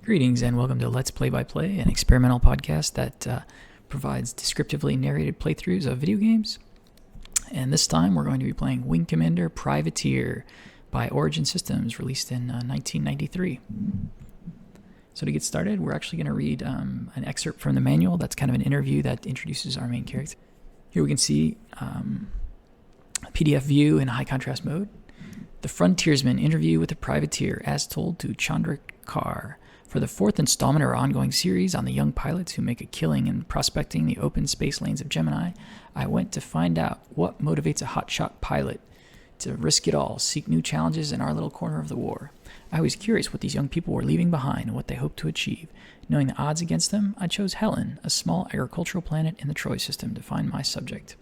Greetings and welcome to Let's Play by Play, an experimental podcast that provides descriptively narrated playthroughs of video games. And this time we're going to be playing Wing Commander Privateer by Origin Systems, released in 1993. So to get started, we're actually going to read an excerpt from the manual. That's kind of an interview that introduces our main character. Here we can see a PDF view in high contrast mode. The Frontiersman interview with the Privateer, as told to Chandra Carr. For the fourth installment of our ongoing series on the young pilots who make a killing in prospecting the open space lanes of Gemini, I went to find out what motivates a hotshot pilot to risk it all, seek new challenges in our little corner of the war. I was curious what these young people were leaving behind and what they hoped to achieve. Knowing the odds against them, I chose Helen, a small agricultural planet in the Troy system, to find my subject.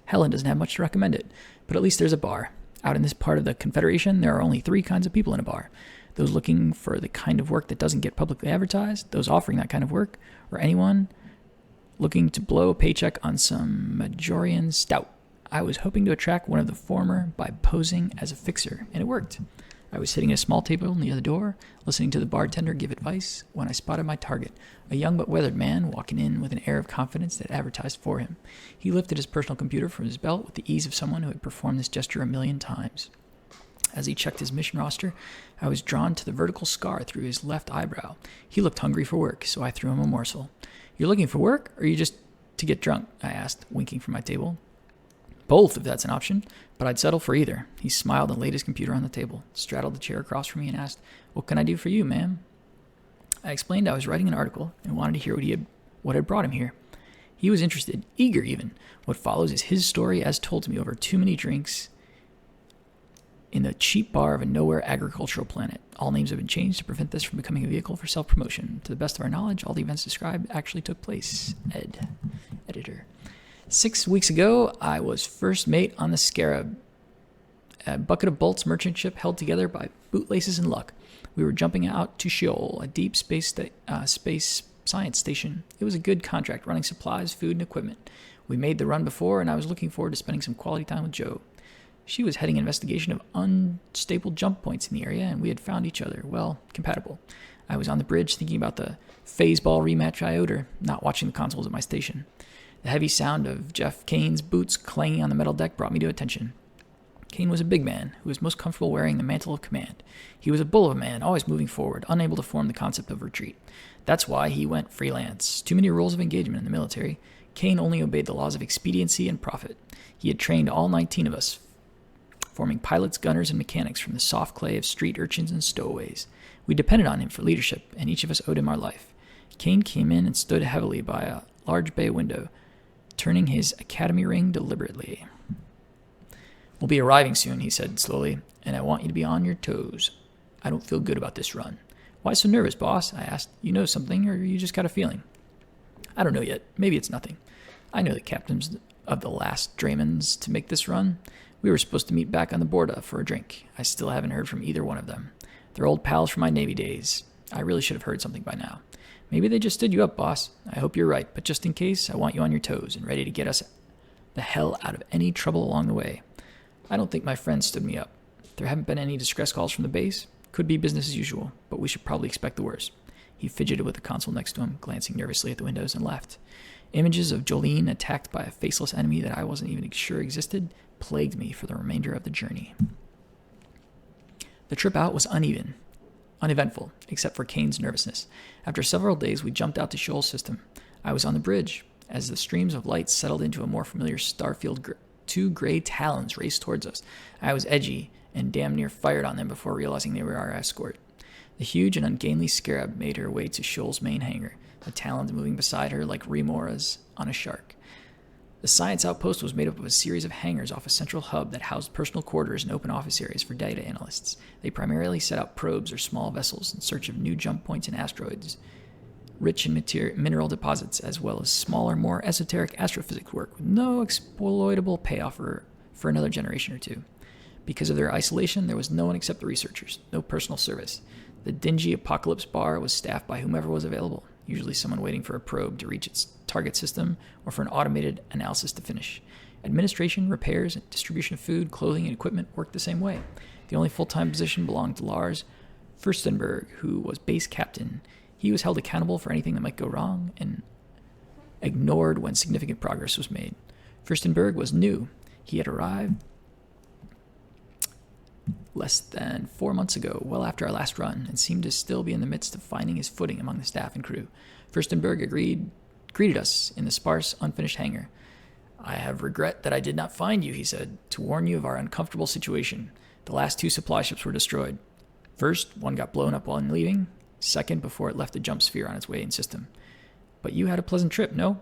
Helen doesn't have much to recommend it, but at least there's a bar. Out in this part of the Confederation, there are only three kinds of people in a bar. Those looking for the kind of work that doesn't get publicly advertised, those offering that kind of work, or anyone looking to blow a paycheck on some Majorian stout. I was hoping to attract one of the former by posing as a fixer, and it worked. I was sitting at a small table near the door, listening to the bartender give advice, when I spotted my target, a young but weathered man walking in with an air of confidence that advertised for him. He lifted his personal computer from his belt with the ease of someone who had performed this gesture 1,000,000 times. As he checked his mission roster, I was drawn to the vertical scar through his left eyebrow. He looked hungry for work, so I threw him a morsel. "You're looking for work, or are you just to get drunk?" I asked, winking from my table. "Both, if that's an option, but I'd settle for either." He smiled and laid his computer on the table, straddled the chair across from me, and asked, "What can I do for you, ma'am?" I explained I was writing an article and wanted to hear what had brought him here. He was interested, eager even. What follows is his story as told to me over too many drinks in the cheap bar of a nowhere agricultural planet. All names have been changed to prevent this from becoming a vehicle for self-promotion. To the best of our knowledge, all the events described actually took place. Ed. Editor. 6 weeks ago, I was first mate on the Scarab, a bucket of bolts merchant ship held together by bootlaces and luck. We were jumping out to Sheol, a deep space science station. It was a good contract, running supplies, food, and equipment. We made the run before, and I was looking forward to spending some quality time with Jo. She was heading an investigation of unstable jump points in the area, and we had found each other, well, compatible. I was on the bridge thinking about the phase ball rematch I owed her, not watching the consoles at my station. The heavy sound of Jeff Kane's boots clanging on the metal deck brought me to attention. Kane was a big man who was most comfortable wearing the mantle of command. He was a bull of a man, always moving forward, unable to form the concept of retreat. That's why he went freelance. Too many rules of engagement in the military. Kane only obeyed the laws of expediency and profit. He had trained all 19 of us, forming pilots, gunners, and mechanics from the soft clay of street urchins and stowaways. We depended on him for leadership, and each of us owed him our life. Kane came in and stood heavily by a large bay window, turning his academy ring deliberately. "We'll be arriving soon," he said slowly, "and I want you to be on your toes. I don't feel good about this run." "Why so nervous, boss?" I asked. "You know something, or you just got a feeling?" "I don't know yet. Maybe it's nothing. I know the captains of the last Draymans to make this run. We were supposed to meet back on the Borda for a drink. I still haven't heard from either one of them. They're old pals from my Navy days. I really should have heard something by now. Maybe they just stood you up, boss. I hope you're right, but just in case, I want you on your toes and ready to get us the hell out of any trouble along the way. I don't think my friends stood me up. There haven't been any distress calls from the base. Could be business as usual, but we should probably expect the worst." He fidgeted with the console next to him, glancing nervously at the windows, and left. Images of Jolene attacked by a faceless enemy that I wasn't even sure existed plagued me for the remainder of the journey. The trip out was uneventful, except for Kane's nervousness. After several days, we jumped out to Shoal system. I was on the bridge. As the streams of light settled into a more familiar starfield, two gray talons raced towards us. I was edgy and damn near fired on them before realizing they were our escort. The huge and ungainly Scarab made her way to Shoal's main hangar, the talons moving beside her like remoras on a shark. The science outpost was made up of a series of hangars off a central hub that housed personal quarters and open office areas for data analysts. They primarily set out probes or small vessels in search of new jump points and asteroids, rich in mineral deposits, as well as smaller, more esoteric astrophysics work with no exploitable payoff for another generation or two. Because of their isolation, there was no one except the researchers, no personal service. The dingy Apocalypse bar was staffed by whomever was available, usually someone waiting for a probe to reach its target system or for an automated analysis to finish. Administration, repairs, and distribution of food, clothing, and equipment worked the same way. The only full-time position belonged to Lars Furstenberg, who was base captain. He was held accountable for anything that might go wrong and ignored when significant progress was made. Furstenberg was new. He had arrived less than 4 months ago, well after our last run, and seemed to still be in the midst of finding his footing among the staff and crew. Furstenberg greeted us in the sparse, unfinished hangar. "I have regret that I did not find you," he said, "to warn you of our uncomfortable situation. The last 2 supply ships were destroyed. First, one got blown up while leaving. Second, before it left a jump sphere on its way in system. But you had a pleasant trip, no?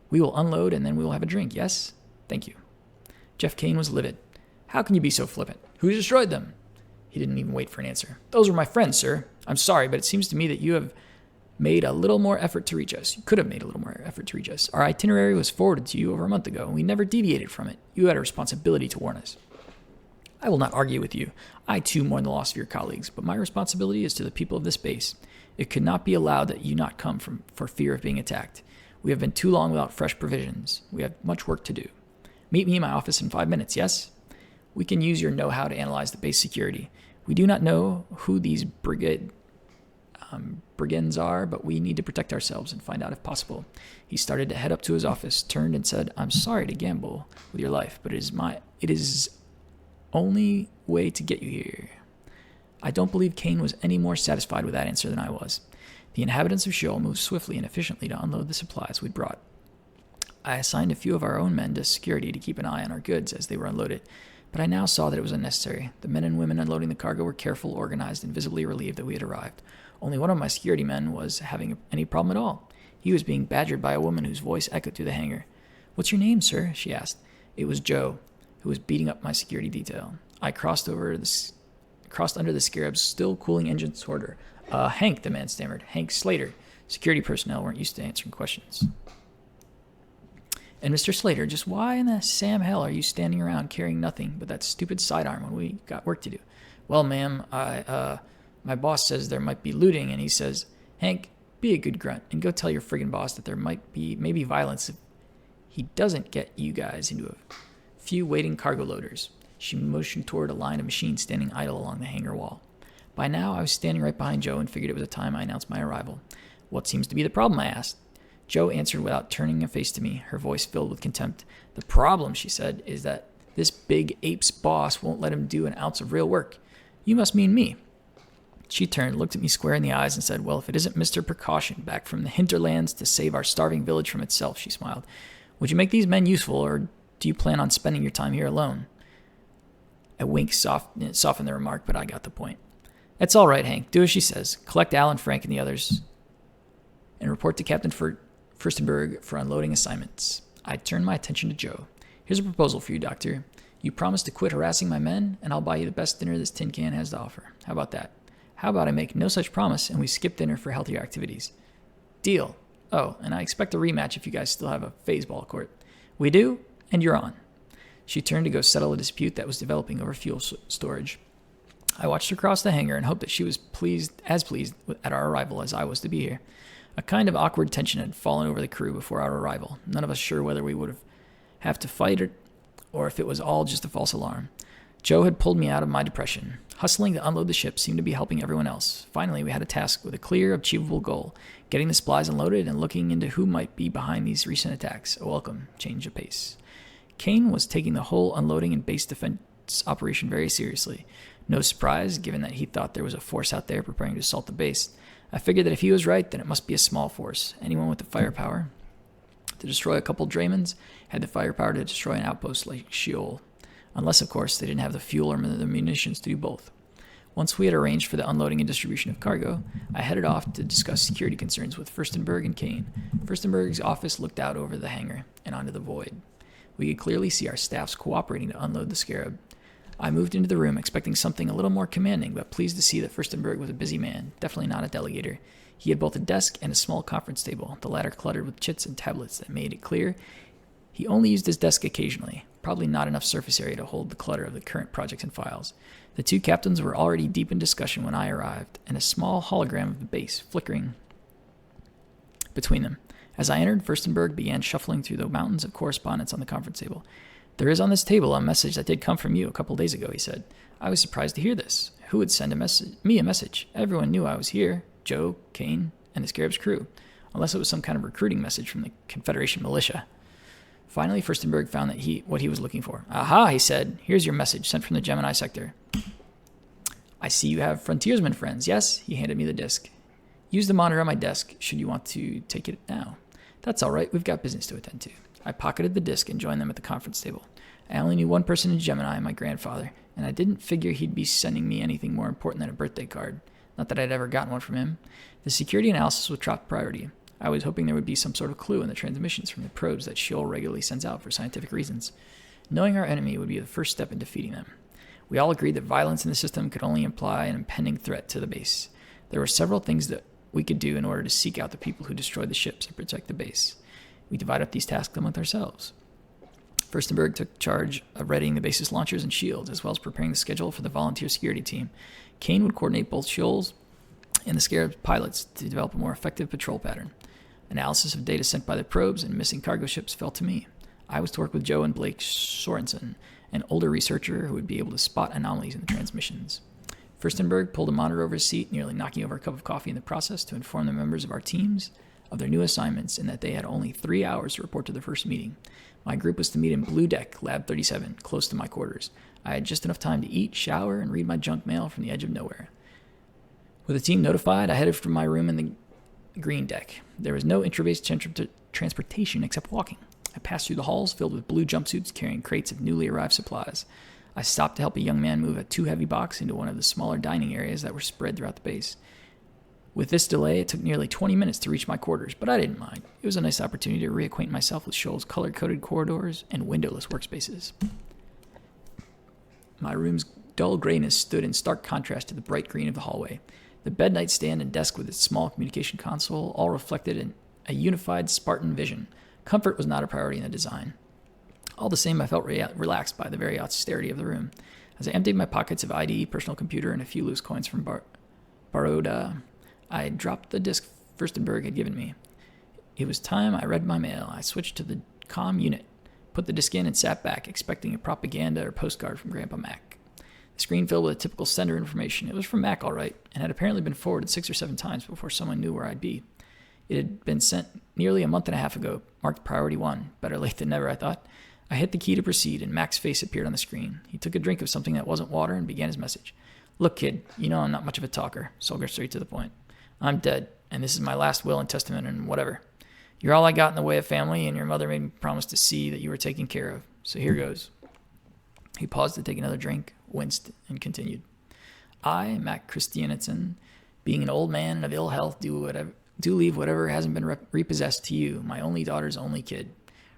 We will unload and then we will have a drink, yes? Thank you." Jeff Kane was livid. "How can you be so flippant? Who destroyed them?" He didn't even wait for an answer. "Those were my friends, sir. I'm sorry, but it seems to me that you have made a little more effort to reach us. You could have made a little more effort to reach us. Our itinerary was forwarded to you over a month ago, and we never deviated from it. You had a responsibility to warn us." "I will not argue with you. I too mourn the loss of your colleagues, but my responsibility is to the people of this base. It could not be allowed that you not come for fear of being attacked. We have been too long without fresh provisions. We have much work to do. Meet me in my office in 5 minutes, yes? We can use your know-how to analyze the base security. We do not know who these brigands are, but we need to protect ourselves and find out if possible." He started to head up to his office, turned and said, "I'm sorry to gamble with your life, but it is only way to get you here." I don't believe Kane was any more satisfied with that answer than I was. The inhabitants of Sheol moved swiftly and efficiently to unload the supplies we'd brought. I assigned a few of our own men to security to keep an eye on our goods as they were unloaded, but I now saw that it was unnecessary. The men and women unloading the cargo were careful, organized, and visibly relieved that we had arrived. Only one of my security men was having any problem at all. He was being badgered by a woman whose voice echoed through the hangar. "What's your name, sir?" she asked. It was Joe, who was beating up my security detail. I crossed under the Scarab's still cooling engines toward her. "Hank," the man stammered. "Hank Slater." Security personnel weren't used to answering questions. "And Mr. Slater, just why in the Sam hell are you standing around carrying nothing but that stupid sidearm when we got work to do?" "Well, ma'am, my boss says there might be looting, and he says..." "Hank, be a good grunt and go tell your friggin' boss that there might be maybe violence if he doesn't get you guys into a few waiting cargo loaders." She motioned toward a line of machines standing idle along the hangar wall. By now, I was standing right behind Joe and figured it was a time I announced my arrival. "What seems to be the problem?" I asked. Joe answered without turning a face to me, her voice filled with contempt. "The problem," she said, "is that this big ape's boss won't let him do an ounce of real work. You must mean me." She turned, looked at me square in the eyes, and said, "Well, if it isn't Mr. Precaution, back from the hinterlands to save our starving village from itself," she smiled. "Would you make these men useful, or do you plan on spending your time here alone?" A wink softened the remark, but I got the point. "That's all right, Hank. Do as she says. Collect Alan, Frank, and the others, and report to Captain Furstenberg for unloading assignments." I turned my attention to Joe. "Here's a proposal for you, Doctor. You promise to quit harassing my men, and I'll buy you the best dinner this tin can has to offer. How about that? How about I make no such promise, and we skip dinner for healthier activities?" "Deal. Oh, and I expect a rematch if you guys still have a phaseball court." "We do, and you're on." She turned to go settle a dispute that was developing over fuel storage. I watched her cross the hangar and hoped that she was as pleased at our arrival as I was to be here. A kind of awkward tension had fallen over the crew before our arrival, none of us sure whether we would have to fight or if it was all just a false alarm. Joe had pulled me out of my depression. Hustling to unload the ship seemed to be helping everyone else. Finally, we had a task with a clear, achievable goal, getting the supplies unloaded and looking into who might be behind these recent attacks. A welcome change of pace. Kane was taking the whole unloading and base defense operation very seriously. No surprise, given that he thought there was a force out there preparing to assault the base. I figured that if he was right, then it must be a small force. Anyone with the firepower to destroy a couple Draymons had the firepower to destroy an outpost like Sheol. Unless, of course, they didn't have the fuel or the munitions to do both. Once we had arranged for the unloading and distribution of cargo, I headed off to discuss security concerns with Furstenberg and Kane. Furstenberg's office looked out over the hangar and onto the void. We could clearly see our staffs cooperating to unload the Scarab. I moved into the room expecting something a little more commanding, but pleased to see that Furstenberg was a busy man, definitely not a delegator. He had both a desk and a small conference table, the latter cluttered with chits and tablets that made it clear he only used his desk occasionally, probably not enough surface area to hold the clutter of the current projects and files. The two captains were already deep in discussion when I arrived, and a small hologram of the base flickering between them. As I entered, Furstenberg began shuffling through the mountains of correspondence on the conference table. "There is on this table a message that did come from you a couple days ago," he said. "I was surprised to hear this. Who would send me a message? Everyone knew I was here. Joe, Kane, and the Scarab's crew. Unless it was some kind of recruiting message from the Confederation militia. Finally, Furstenberg found what he was looking for. Aha, he said. Here's your message, sent from the Gemini sector. I see you have frontiersman friends, yes? He handed me the disc. Use the monitor on my desk, should you want to take it now. That's all right, we've got business to attend to. I pocketed the disc and joined them at the conference table. I only knew one person in Gemini, my grandfather, and I didn't figure he'd be sending me anything more important than a birthday card. Not that I'd ever gotten one from him. The security analysis was top priority. I was hoping there would be some sort of clue in the transmissions from the probes that Sheol regularly sends out for scientific reasons. Knowing our enemy would be the first step in defeating them. We all agreed that violence in the system could only imply an impending threat to the base. There were several things that we could do in order to seek out the people who destroyed the ships and protect the base. We divided up these tasks among ourselves. Furstenberg took charge of readying the base's launchers and shields, as well as preparing the schedule for the volunteer security team. Kane would coordinate both Sheol's and the Scarab's pilots to develop a more effective patrol pattern. Analysis of data sent by the probes and missing cargo ships fell to me. I was to work with Joe and Blake Sorensen, an older researcher who would be able to spot anomalies in the transmissions. Furstenberg pulled a monitor over his seat, nearly knocking over a cup of coffee in the process, to inform the members of our teams of their new assignments and that they had only 3 hours to report to their first meeting. My group was to meet in Blue Deck, Lab 37, close to my quarters. I had just enough time to eat, shower, and read my junk mail from the edge of nowhere. With the team notified, I headed from my room in the green deck. There was no intra-base transportation except walking. I passed through the halls filled with blue jumpsuits carrying crates of newly arrived supplies. I stopped to help a young man move a too-heavy box into one of the smaller dining areas that were spread throughout the base. With this delay, it took nearly 20 minutes to reach my quarters, but I didn't mind. It was a nice opportunity to reacquaint myself with Sheol's color-coded corridors and windowless workspaces. My room's dull grayness stood in stark contrast to the bright green of the hallway. The bed nightstand and desk with its small communication console all reflected in a unified Spartan vision. Comfort was not a priority in the design. All the same, I felt relaxed by the very austerity of the room. As I emptied my pockets of ID, personal computer, and a few loose coins from Baroda, I dropped the disc Furstenberg had given me. It was time I read my mail. I switched to the comm unit, put the disc in, and sat back, expecting a propaganda or postcard from Grandpa Mac. The screen filled with typical sender information. It was from Mac, all right, and had apparently been forwarded 6 or 7 times before someone knew where I'd be. It had been sent nearly a month and a half ago, marked Priority 1. Better late than never, I thought. I hit the key to proceed, and Mac's face appeared on the screen. He took a drink of something that wasn't water and began his message. Look, kid, you know I'm not much of a talker, so I'll go straight to the point. I'm dead, and this is my last will and testament and whatever. You're all I got in the way of family, and your mother made me promise to see that you were taken care of. So here goes. He paused to take another drink, winced, and continued. I, Mac Christiansen, being an old man and of ill health, do leave whatever hasn't been repossessed to you, my only daughter's only kid.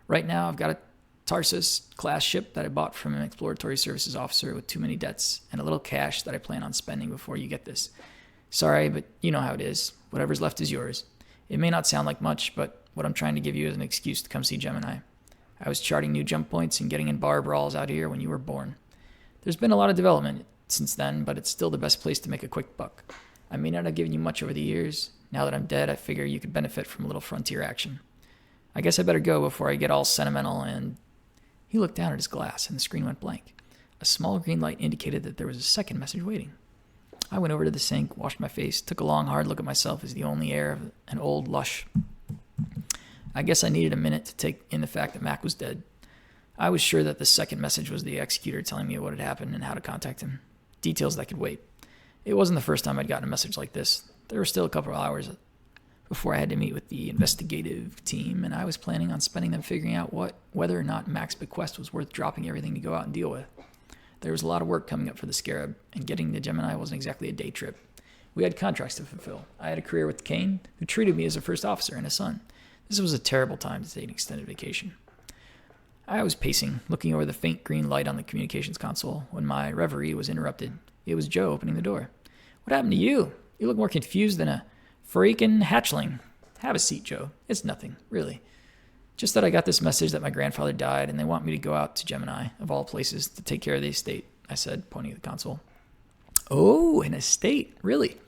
Right now, I've got a Tarsus-class ship that I bought from an exploratory services officer with too many debts, and a little cash that I plan on spending before you get this. Sorry, but you know how it is. Whatever's left is yours. It may not sound like much, but what I'm trying to give you is an excuse to come see Gemini. I was charting new jump points and getting in bar brawls out here when you were born. There's been a lot of development since then, but it's still the best place to make a quick buck. I may not have given you much over the years. Now that I'm dead, I figure you could benefit from a little frontier action. I guess I better go before I get all sentimental and... He looked down at his glass, and the screen went blank. A small green light indicated that there was a second message waiting. I went over to the sink, washed my face, took a long, hard look at myself as the only heir of an old lush. I guess I needed a minute to take in the fact that Mac was dead. I was sure that the second message was the executor telling me what had happened and how to contact him. Details that could wait. It wasn't the first time I'd gotten a message like this. There were still a couple of hours before I had to meet with the investigative team, and I was planning on spending them figuring out whether or not Mac's bequest was worth dropping everything to go out and deal with. There was a lot of work coming up for the Scarab, and getting the Gemini wasn't exactly a day trip. We had contracts to fulfill. I had a career with Kane, who treated me as a first officer and a son. This was a terrible time to take an extended vacation. I was pacing, looking over the faint green light on the communications console, when my reverie was interrupted. It was Joe opening the door. What happened to you? You look more confused than a freaking hatchling. Have a seat, Joe. It's nothing, really. Just that I got this message that my grandfather died, and they want me to go out to Gemini, of all places, to take care of the estate, I said, pointing at the console. Oh, an estate, really?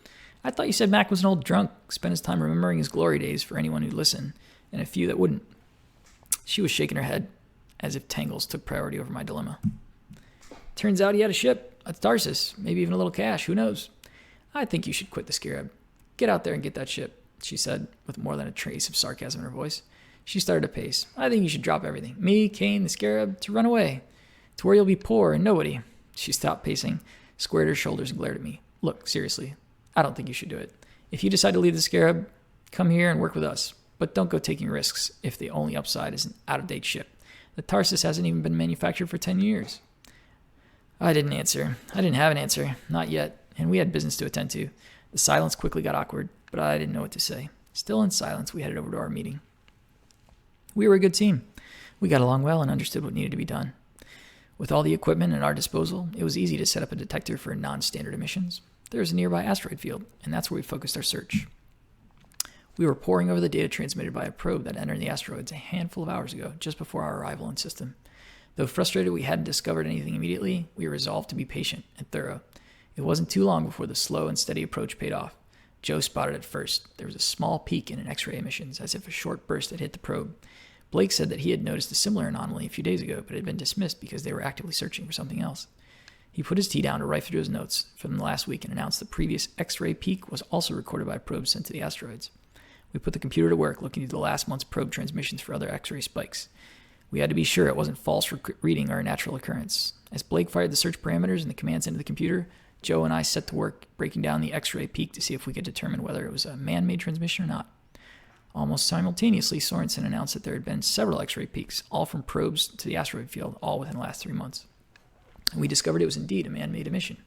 I thought you said Mac was an old drunk, spent his time remembering his glory days for anyone who'd listen, and a few that wouldn't. She was shaking her head, as if tangles took priority over my dilemma. Turns out he had a ship, a Tarsus, maybe even a little cash, who knows? I think you should quit the Scarab. Get out there and get that ship, she said, with more than a trace of sarcasm in her voice. She started to pace. I think you should drop everything. Me, Kane, the Scarab, to run away. To where you'll be poor and nobody. She stopped pacing, squared her shoulders, and glared at me. Look, seriously, I don't think you should do it. If you decide to leave the Scarab, come here and work with us. But don't go taking risks if the only upside is an out-of-date ship. The Tarsus hasn't even been manufactured for 10 years. I didn't answer. I didn't have an answer. Not yet. And we had business to attend to. The silence quickly got awkward, but I didn't know what to say. Still in silence, we headed over to our meeting. We were a good team. We got along well and understood what needed to be done. With all the equipment at our disposal, it was easy to set up a detector for non-standard emissions. There was a nearby asteroid field, and that's where we focused our search. We were poring over the data transmitted by a probe that entered the asteroids a handful of hours ago, just before our arrival in system. Though frustrated we hadn't discovered anything immediately, we resolved to be patient and thorough. It wasn't too long before the slow and steady approach paid off. Joe spotted it first. There was a small peak in an X-ray emissions, as if a short burst had hit the probe. Blake said that he had noticed a similar anomaly a few days ago, but it had been dismissed because they were actively searching for something else. He put his tea down to write through his notes from the last week and announced the previous X-ray peak was also recorded by probes sent to the asteroids. We put the computer to work looking through the last month's probe transmissions for other X-ray spikes. We had to be sure it wasn't false reading or a natural occurrence. As Blake fired the search parameters and the commands into the computer, Joe and I set to work breaking down the X-ray peak to see if we could determine whether it was a man-made transmission or not. Almost simultaneously, Sorensen announced that there had been several X-ray peaks, all from probes to the asteroid field, all within the last 3 months. And we discovered it was indeed a man-made emission.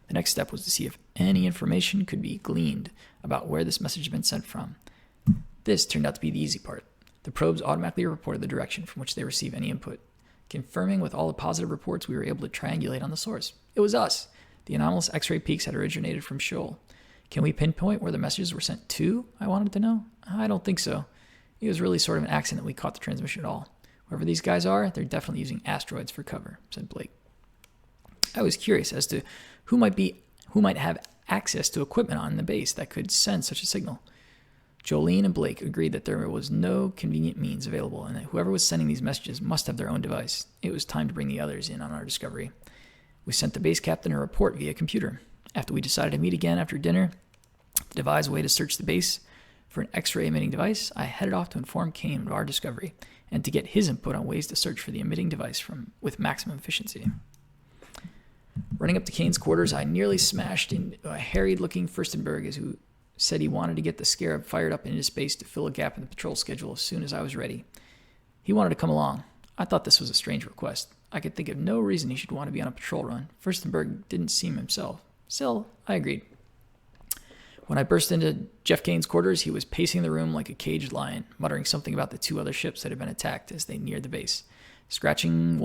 The next step was to see if any information could be gleaned about where this message had been sent from. This turned out to be the easy part. The probes automatically reported the direction from which they receive any input. Confirming with all the positive reports, we were able to triangulate on the source. It was us. The anomalous X-ray peaks had originated from Shoal. Can we pinpoint where the messages were sent to? I wanted to know. I don't think so. It was really sort of an accident that we caught the transmission at all. Whoever these guys are, they're definitely using asteroids for cover, said Blake. I was curious as to who might have access to equipment on the base that could send such a signal. Jolene and Blake agreed that there was no convenient means available and that whoever was sending these messages must have their own device. It was time to bring the others in on our discovery. We sent the base captain a report via computer. After we decided to meet again after dinner, to devise a way to search the base for an X-ray emitting device, I headed off to inform Kane of our discovery and to get his input on ways to search for the emitting device with maximum efficiency. Running up to Kane's quarters, I nearly smashed into a harried-looking Furstenberg who said he wanted to get the Scarab fired up into space to fill a gap in the patrol schedule as soon as I was ready. He wanted to come along. I thought this was a strange request. I could think of no reason he should want to be on a patrol run. Furstenberg didn't seem himself. Still, I agreed. When I burst into Jeff Kane's quarters, he was pacing the room like a caged lion, muttering something about the 2 other ships that had been attacked as they neared the base. Scratching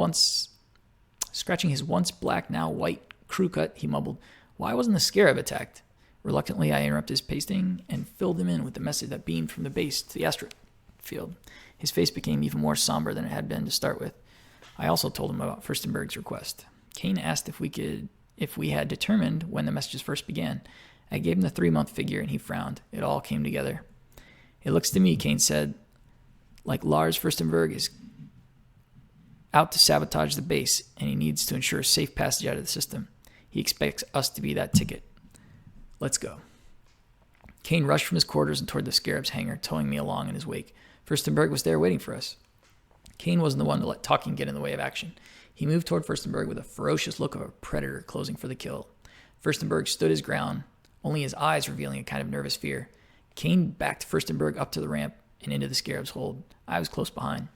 his once black, now white crew cut, he mumbled, "Why wasn't the Scarab attacked?" Reluctantly, I interrupted his pacing and filled him in with the message that beamed from the base to the asteroid field. His face became even more somber than it had been to start with. I also told him about Furstenberg's request. Kane asked if we had determined when the messages first began. I gave him the 3-month figure, and he frowned. It all came together. "It looks to me," Kane said, "like Lars Furstenberg is out to sabotage the base, and he needs to ensure safe passage out of the system. He expects us to be that ticket. Let's go." Kane rushed from his quarters and toward the Scarab's hangar, towing me along in his wake. Furstenberg was there waiting for us. Kane wasn't the one to let talking get in the way of action. He moved toward Furstenberg with a ferocious look of a predator closing for the kill. Furstenberg stood his ground, only his eyes revealing a kind of nervous fear. Kane backed Furstenberg up to the ramp and into the Scarab's hold. I was close behind.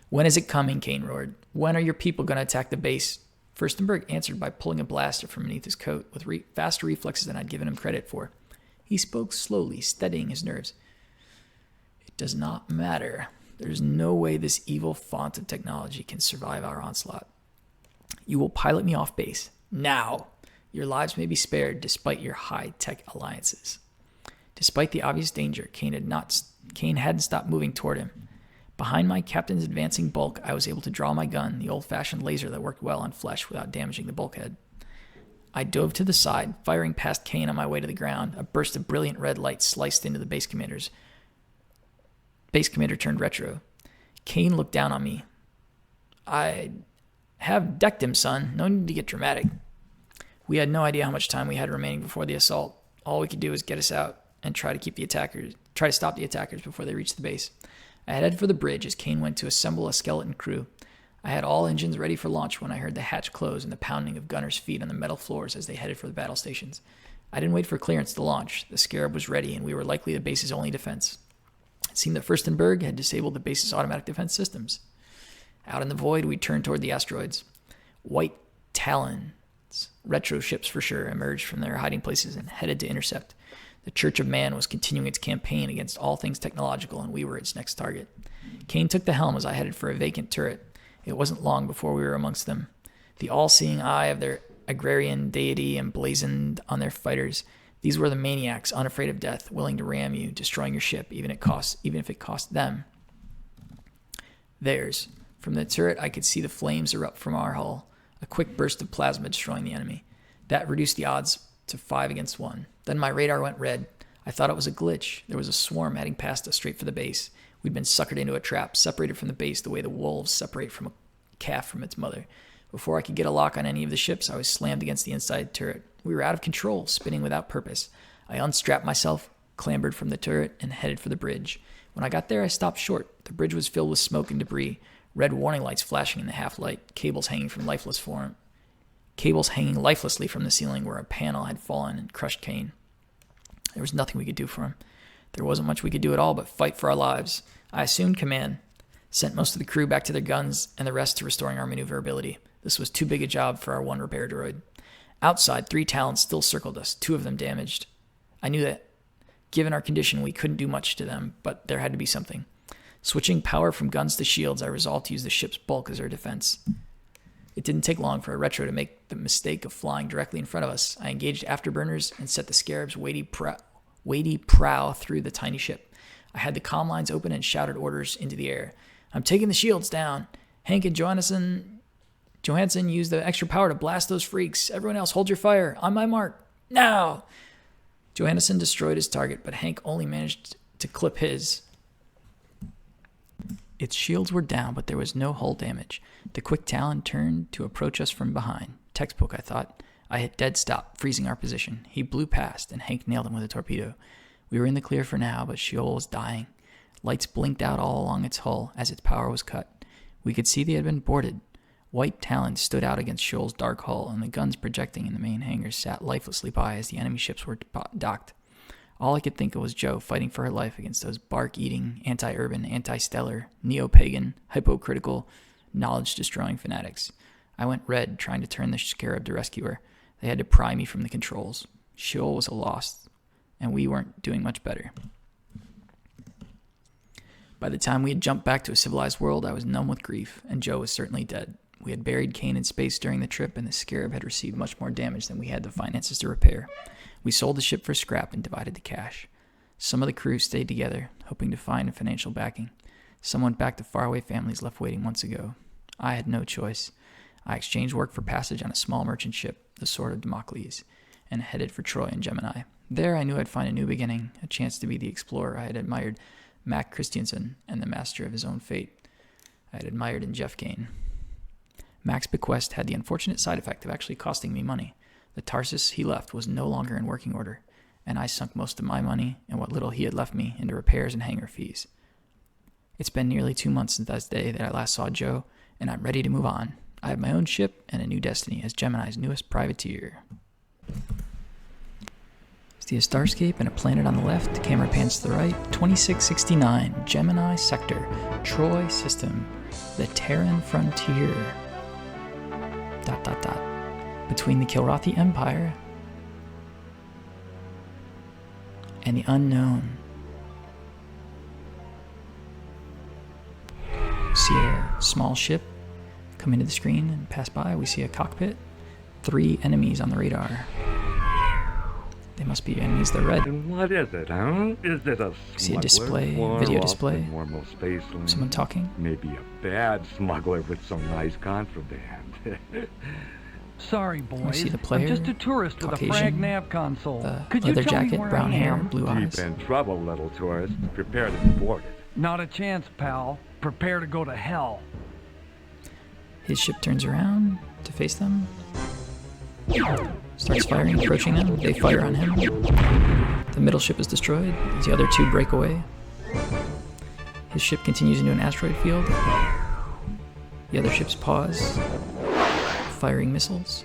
"When is it coming?" Kane roared. "When are your people going to attack the base?" Furstenberg answered by pulling a blaster from beneath his coat with faster reflexes than I'd given him credit for. He spoke slowly, steadying his nerves. "It does not matter. There's no way this evil font of technology can survive our onslaught. You will pilot me off base. Now! Your lives may be spared despite your high-tech alliances." Despite the obvious danger, Kane hadn't stopped moving toward him. Behind my captain's advancing bulk, I was able to draw my gun, the old-fashioned laser that worked well on flesh without damaging the bulkhead. I dove to the side, firing past Kane on my way to the ground. A burst of brilliant red light sliced into the base commander. Base commander turned retro. Kane looked down on me. Have decked him, son. No need to get dramatic. We had no idea how much time we had remaining before the assault. All we could do was get us out and try to stop the attackers before they reached the base. I headed for the bridge as Kane went to assemble a skeleton crew. I had all engines ready for launch when I heard the hatch close and the pounding of gunners' feet on the metal floors as they headed for the battle stations. I didn't wait for clearance to launch. The Scarab was ready, and we were likely the base's only defense. It seemed that Furstenberg had disabled the base's automatic defense systems. Out in the void, we turned toward the asteroids. White Talons, retro ships for sure, emerged from their hiding places and headed to intercept. The Church of Man was continuing its campaign against all things technological, and we were its next target. Kane took the helm as I headed for a vacant turret. It wasn't long before we were amongst them. The all-seeing eye of their agrarian deity emblazoned on their fighters. These were the maniacs, unafraid of death, willing to ram you, destroying your ship, even if it cost them theirs. From the turret, I could see the flames erupt from our hull, a quick burst of plasma destroying the enemy. That reduced the odds to 5 against 1. Then my radar went red. I thought it was a glitch. There was a swarm heading past us straight for the base. We'd been suckered into a trap, separated from the base the way the wolves separate from a calf from its mother. Before I could get a lock on any of the ships, I was slammed against the inside turret. We were out of control, spinning without purpose. I unstrapped myself, clambered from the turret, and headed for the bridge. When I got there, I stopped short. The bridge was filled with smoke and debris, red warning lights flashing in the half-light, cables hanging lifelessly from the ceiling where a panel had fallen and crushed Kane. There was nothing we could do for him. There wasn't much we could do at all but fight for our lives. I assumed command, sent most of the crew back to their guns, and the rest to restoring our maneuverability. This was too big a job for our one repair droid. Outside, 3 Talons still circled us, 2 of them damaged. I knew that, given our condition, we couldn't do much to them, but there had to be something. Switching power from guns to shields, I resolved to use the ship's bulk as our defense. It didn't take long for a retro to make the mistake of flying directly in front of us. I engaged afterburners and set the Scarab's weighty prow through the tiny ship. I had the comm lines open and shouted orders into the air. I'm taking the shields down. Hank and Johansson use the extra power to blast those freaks. Everyone else, hold your fire. On my mark. Now! Johansson destroyed his target, but Hank only managed to clip his. Its shields were down, but there was no hull damage. The quick Talon turned to approach us from behind. Textbook, I thought. I hit dead stop, freezing our position. He blew past, and Hank nailed him with a torpedo. We were in the clear for now, but Sheol was dying. Lights blinked out all along its hull as its power was cut. We could see they had been boarded. White Talons stood out against Sheol's dark hull, and the guns projecting in the main hangars sat lifelessly by as the enemy ships were docked. All I could think of was Jo fighting for her life against those bark-eating, anti-urban, anti-stellar, neo-pagan, hypocritical, knowledge-destroying fanatics. I went red, trying to turn the Scarab to rescue her. They had to pry me from the controls. Sheol was a loss, and we weren't doing much better. By the time we had jumped back to a civilized world, I was numb with grief, and Jo was certainly dead. We had buried Kane in space during the trip, and the Scarab had received much more damage than we had the finances to repair. We sold the ship for scrap and divided the cash. Some of the crew stayed together, hoping to find financial backing. Some went back to faraway families left waiting months ago. I had no choice. I exchanged work for passage on a small merchant ship, the Sword of Damocles, and headed for Troy and Gemini. There I knew I'd find a new beginning, a chance to be the explorer I had admired Mac Christiansen and the master of his own fate I had admired in Jeff Kane. Mac's bequest had the unfortunate side effect of actually costing me money. The Tarsus he left was no longer in working order, and I sunk most of my money and what little he had left me into repairs and hangar fees. It's been nearly 2 months since that day that I last saw Jo, and I'm ready to move on. I have my own ship and a new destiny as Gemini's newest privateer. See a starscape and a planet on the left, the camera pans to the right, 2669, Gemini Sector, Troy System, the Terran Frontier. ... Between the Kilrathi Empire and the unknown. We see a small ship come into the screen and pass by. We see a cockpit. 3 enemies on the radar. They must be enemies. They're red. And what is it, huh? Is it a We see a display, smuggler? video Or off display. the normal space lane? Someone talking. Maybe a bad smuggler with some nice contraband. Sorry, boys. see the player, I'm just a tourist with a Caucasian, frag nav console. Could you leather tell me jacket, where brown I hair, am? blue eyes. Deep in trouble, little tourist. Prepare to be boarded. Not a chance, pal. Prepare to go to hell. His ship turns around to face them. Starts firing, approaching them. They fire on him. The middle ship is destroyed. The other two break away. His ship continues into an asteroid field. The other ships pause, firing missiles.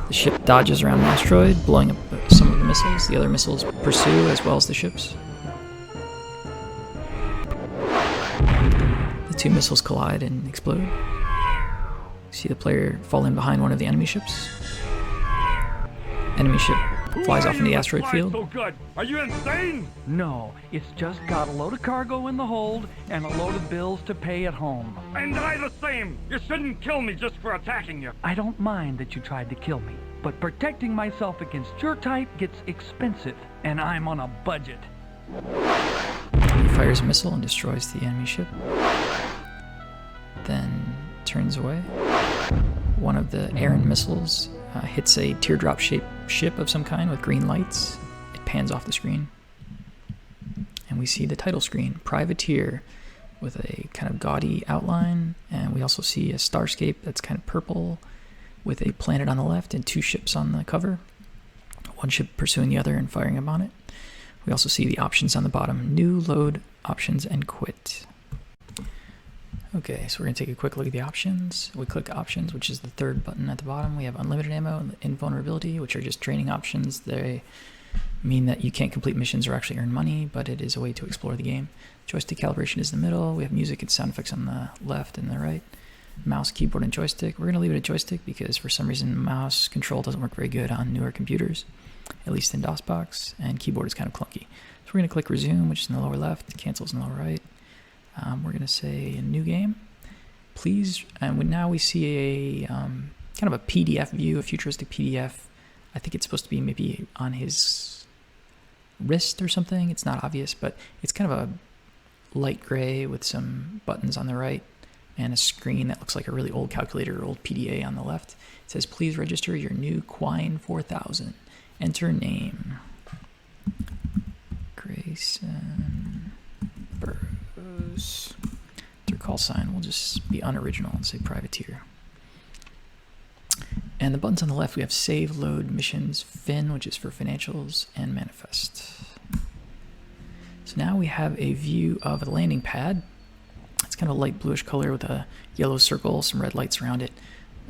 The ship dodges around an asteroid, blowing up some of the missiles. The other missiles pursue, as well as the ships. The two missiles collide and explode. You see the player fall in behind one of the enemy ships. Enemy ship flies off into the asteroid field. So good? Are you insane? No, it's just got a load of cargo in the hold and a load of bills to pay at home. And I the same. You shouldn't kill me just for attacking you. I don't mind that you tried to kill me, but protecting myself against your type gets expensive, and I'm on a budget. He fires a missile and destroys the enemy ship. Then turns away. One of the errant missiles hits a teardrop-shaped ship of some kind with green lights. It pans off the screen. And we see the title screen, Privateer, with a kind of gaudy outline. And we also see a starscape that's kind of purple with a planet on the left and two ships on the cover. One ship pursuing the other and firing upon it. We also see the options on the bottom, New, Load, Options, and Quit. Okay, so we're going to take a quick look at the options. We click Options, which is the third button at the bottom. We have Unlimited Ammo and Invulnerability, which are just training options. They mean that you can't complete missions or actually earn money, but it is a way to explore the game. Joystick calibration is in the middle. We have music and sound effects on the left and the right. Mouse, keyboard, and joystick. We're going to leave it at joystick because for some reason mouse control doesn't work very good on newer computers, at least in DOSBox, and keyboard is kind of clunky. So we're going to click Resume, which is in the lower left, Cancel is in the lower right. We're going to say a new game, please. And now we see a kind of a PDF view, a futuristic PDF. I think it's supposed to be maybe on his wrist or something. It's not obvious, but it's kind of a light gray with some buttons on the right and a screen that looks like a really old calculator or old PDA on the left. It says, please register your new Quine 4000. Enter name. Grayson Burroughs. Their call sign will just be unoriginal and say Privateer. And the buttons on the left, we have Save, Load, Missions, Fin, which is for financials, and Manifest. So now we have a view of a landing pad. It's kind of a light bluish color with a yellow circle, some red lights around it.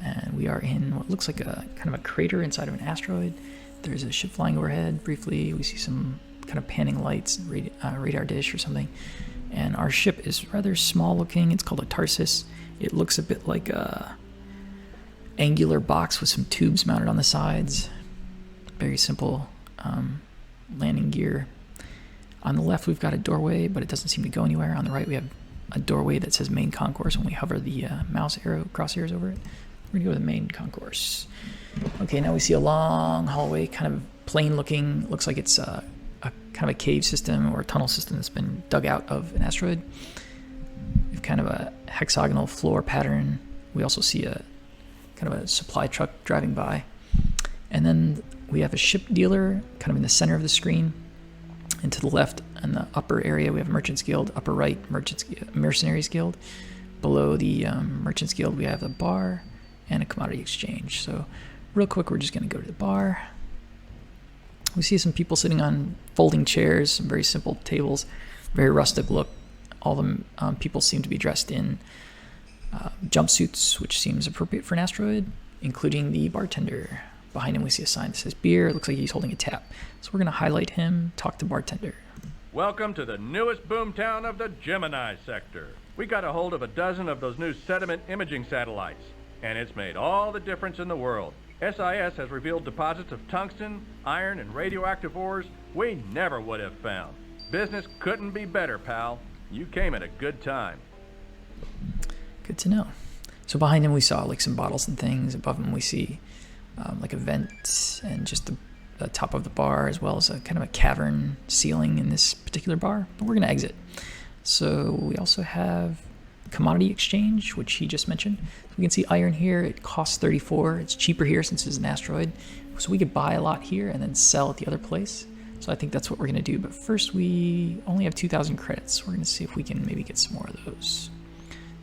And we are in what looks like a kind of a crater inside of an asteroid. There's a ship flying overhead briefly. We see some kind of panning lights, radar dish or something. And our ship is rather small looking. It's called a Tarsus. It looks a bit like a angular box with some tubes mounted on the sides. Very simple landing gear. On the left, we've got a doorway, but it doesn't seem to go anywhere. On the right, we have a doorway that says main concourse. When we hover the mouse arrow crosshairs over it, we're going to go to the main concourse. Okay, now we see a long hallway, kind of plain looking. Looks like it's a kind of a cave system or a tunnel system that's been dug out of an asteroid. We have kind of a hexagonal floor pattern. We also see a kind of a supply truck driving by. And then we have a ship dealer kind of in the center of the screen. And to the left, in the upper area, we have Merchants Guild. Upper right, Mercenaries Guild. Below the Merchants Guild, we have a bar and a commodity exchange. So real quick, we're just going to go to the bar. We see some people sitting on folding chairs, some very simple tables, very rustic look. All the people seem to be dressed in jumpsuits, which seems appropriate for an asteroid, including the bartender. Behind him, we see a sign that says beer. It looks like he's holding a tap. So we're going to highlight him, talk to bartender. Welcome to the newest boomtown of the Gemini sector. We got a hold of a dozen of those new sediment imaging satellites, and it's made all the difference in the world. SIS has revealed deposits of tungsten, iron, and radioactive ores we never would have found. Business couldn't be better, pal. You came at a good time. Good to know. So behind him, we saw like some bottles and things. Above him, we see like a vent and just the top of the bar, as well as a kind of a cavern ceiling in this particular bar. But we're going to exit. So we also have commodity exchange, which he just mentioned. So we can see iron here. It costs 34. It's cheaper here since it's an asteroid. So we could buy a lot here and then sell at the other place. So I think that's what we're going to do. But first, we only have 2,000 credits. We're going to see if we can maybe get some more of those.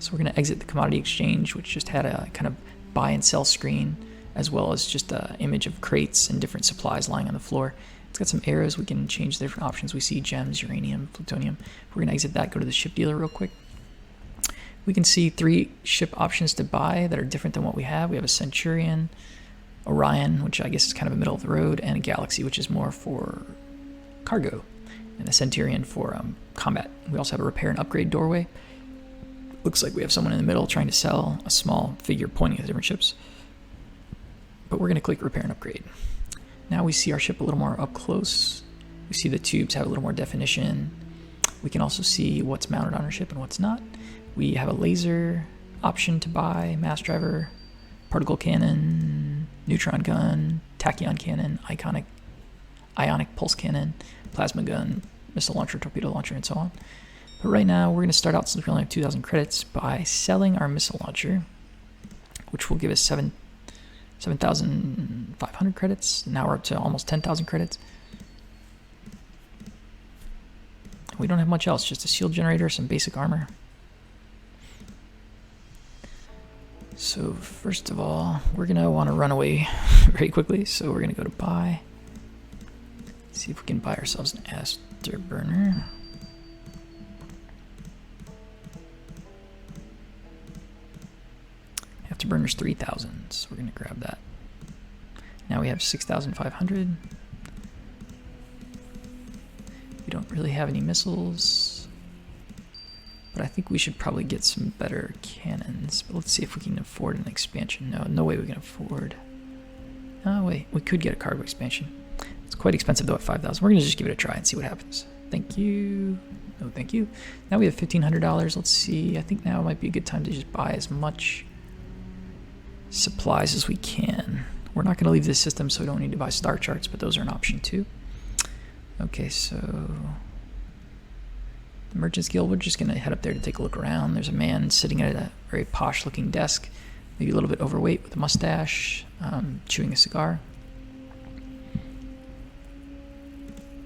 So we're going to exit the commodity exchange, which just had a kind of buy and sell screen, as well as just an image of crates and different supplies lying on the floor. It's got some arrows. We can change the different options. We see gems, uranium, plutonium. We're going to exit that, go to the ship dealer real quick. We can see 3 ship options to buy that are different than what we have. We have a Centurion, Orion, which I guess is kind of a middle of the road, and a Galaxy, which is more for cargo, and a Centurion for combat. We also have a repair and upgrade doorway. Looks like we have someone in the middle trying to sell a small figure pointing at different ships. But we're going to click repair and upgrade. Now we see our ship a little more up close. We see the tubes have a little more definition. We can also see what's mounted on our ship and what's not. We have a laser option to buy, mass driver, particle cannon, neutron gun, tachyon cannon, ionic pulse cannon, plasma gun, missile launcher, torpedo launcher, and so on. But right now, we're going to start out, since we only have 2,000 credits, by selling our missile launcher, which will give us 7,500 credits. Now we're up to almost 10,000 credits. We don't have much else, just a shield generator, some basic armor. So first of all, we're going to want to run away very quickly. So we're going to go to buy. See if we can buy ourselves an afterburner. Afterburner's 3,000, so we're going to grab that. Now we have 6,500. We don't really have any missiles, but I think we should probably get some better cannons. But let's see if we can afford an expansion. No way we can afford. Oh wait, we could get a cargo expansion. It's quite expensive though at 5,000. We're gonna just give it a try and see what happens. Thank you. No, thank you. Now we have $1,500. Let's see. I think now might be a good time to just buy as much supplies as we can. We're not going to leave this system, so we don't need to buy star charts, but those are an option too. Okay, so the Merchants Guild, we're just going to head up there to take a look around. There's a man sitting at a very posh looking desk, maybe a little bit overweight with a mustache, chewing a cigar.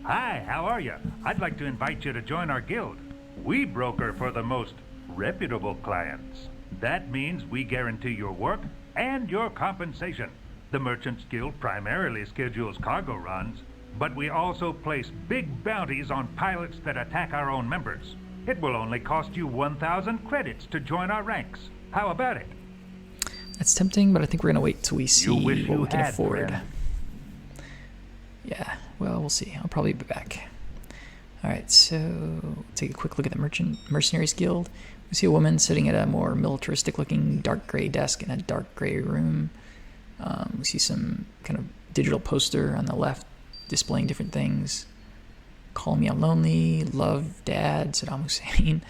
Hi, how are you? I'd like to invite you to join our guild. We broker for the most reputable clients. That means we guarantee your work and your compensation. The Merchants Guild primarily schedules cargo runs, but we also place big bounties on pilots that attack our own members. It will only cost you 1,000 credits to join our ranks. How about it? That's tempting, but I think we're going to wait till we see what we can afford. Friend. Yeah, well, we'll see. I'll probably be back. Alright, so take a quick look at the Mercenaries Guild. We see a woman sitting at a more militaristic looking dark gray desk in a dark gray room. We see some kind of digital poster on the left displaying different things. Call Me I'm Lonely, Love, Dad, Saddam Hussein,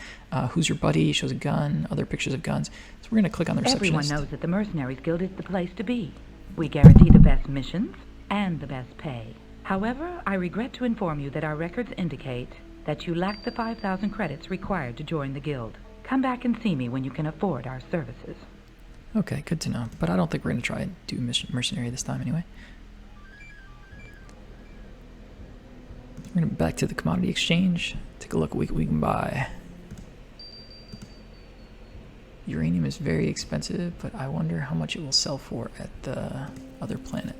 Who's Your Buddy, shows a gun, other pictures of guns. So we're going to click on the receptionist. Everyone knows that the Mercenaries Guild is the place to be. We guarantee the best missions and the best pay. However, I regret to inform you that our records indicate that you lack the 5,000 credits required to join the guild. Come back and see me when you can afford our services. Okay, good to know. But I don't think we're going to try and do mercenary this time anyway. We're going to back to the commodity exchange. Take a look at what we can buy. Uranium is very expensive, but I wonder how much it will sell for at the other planet.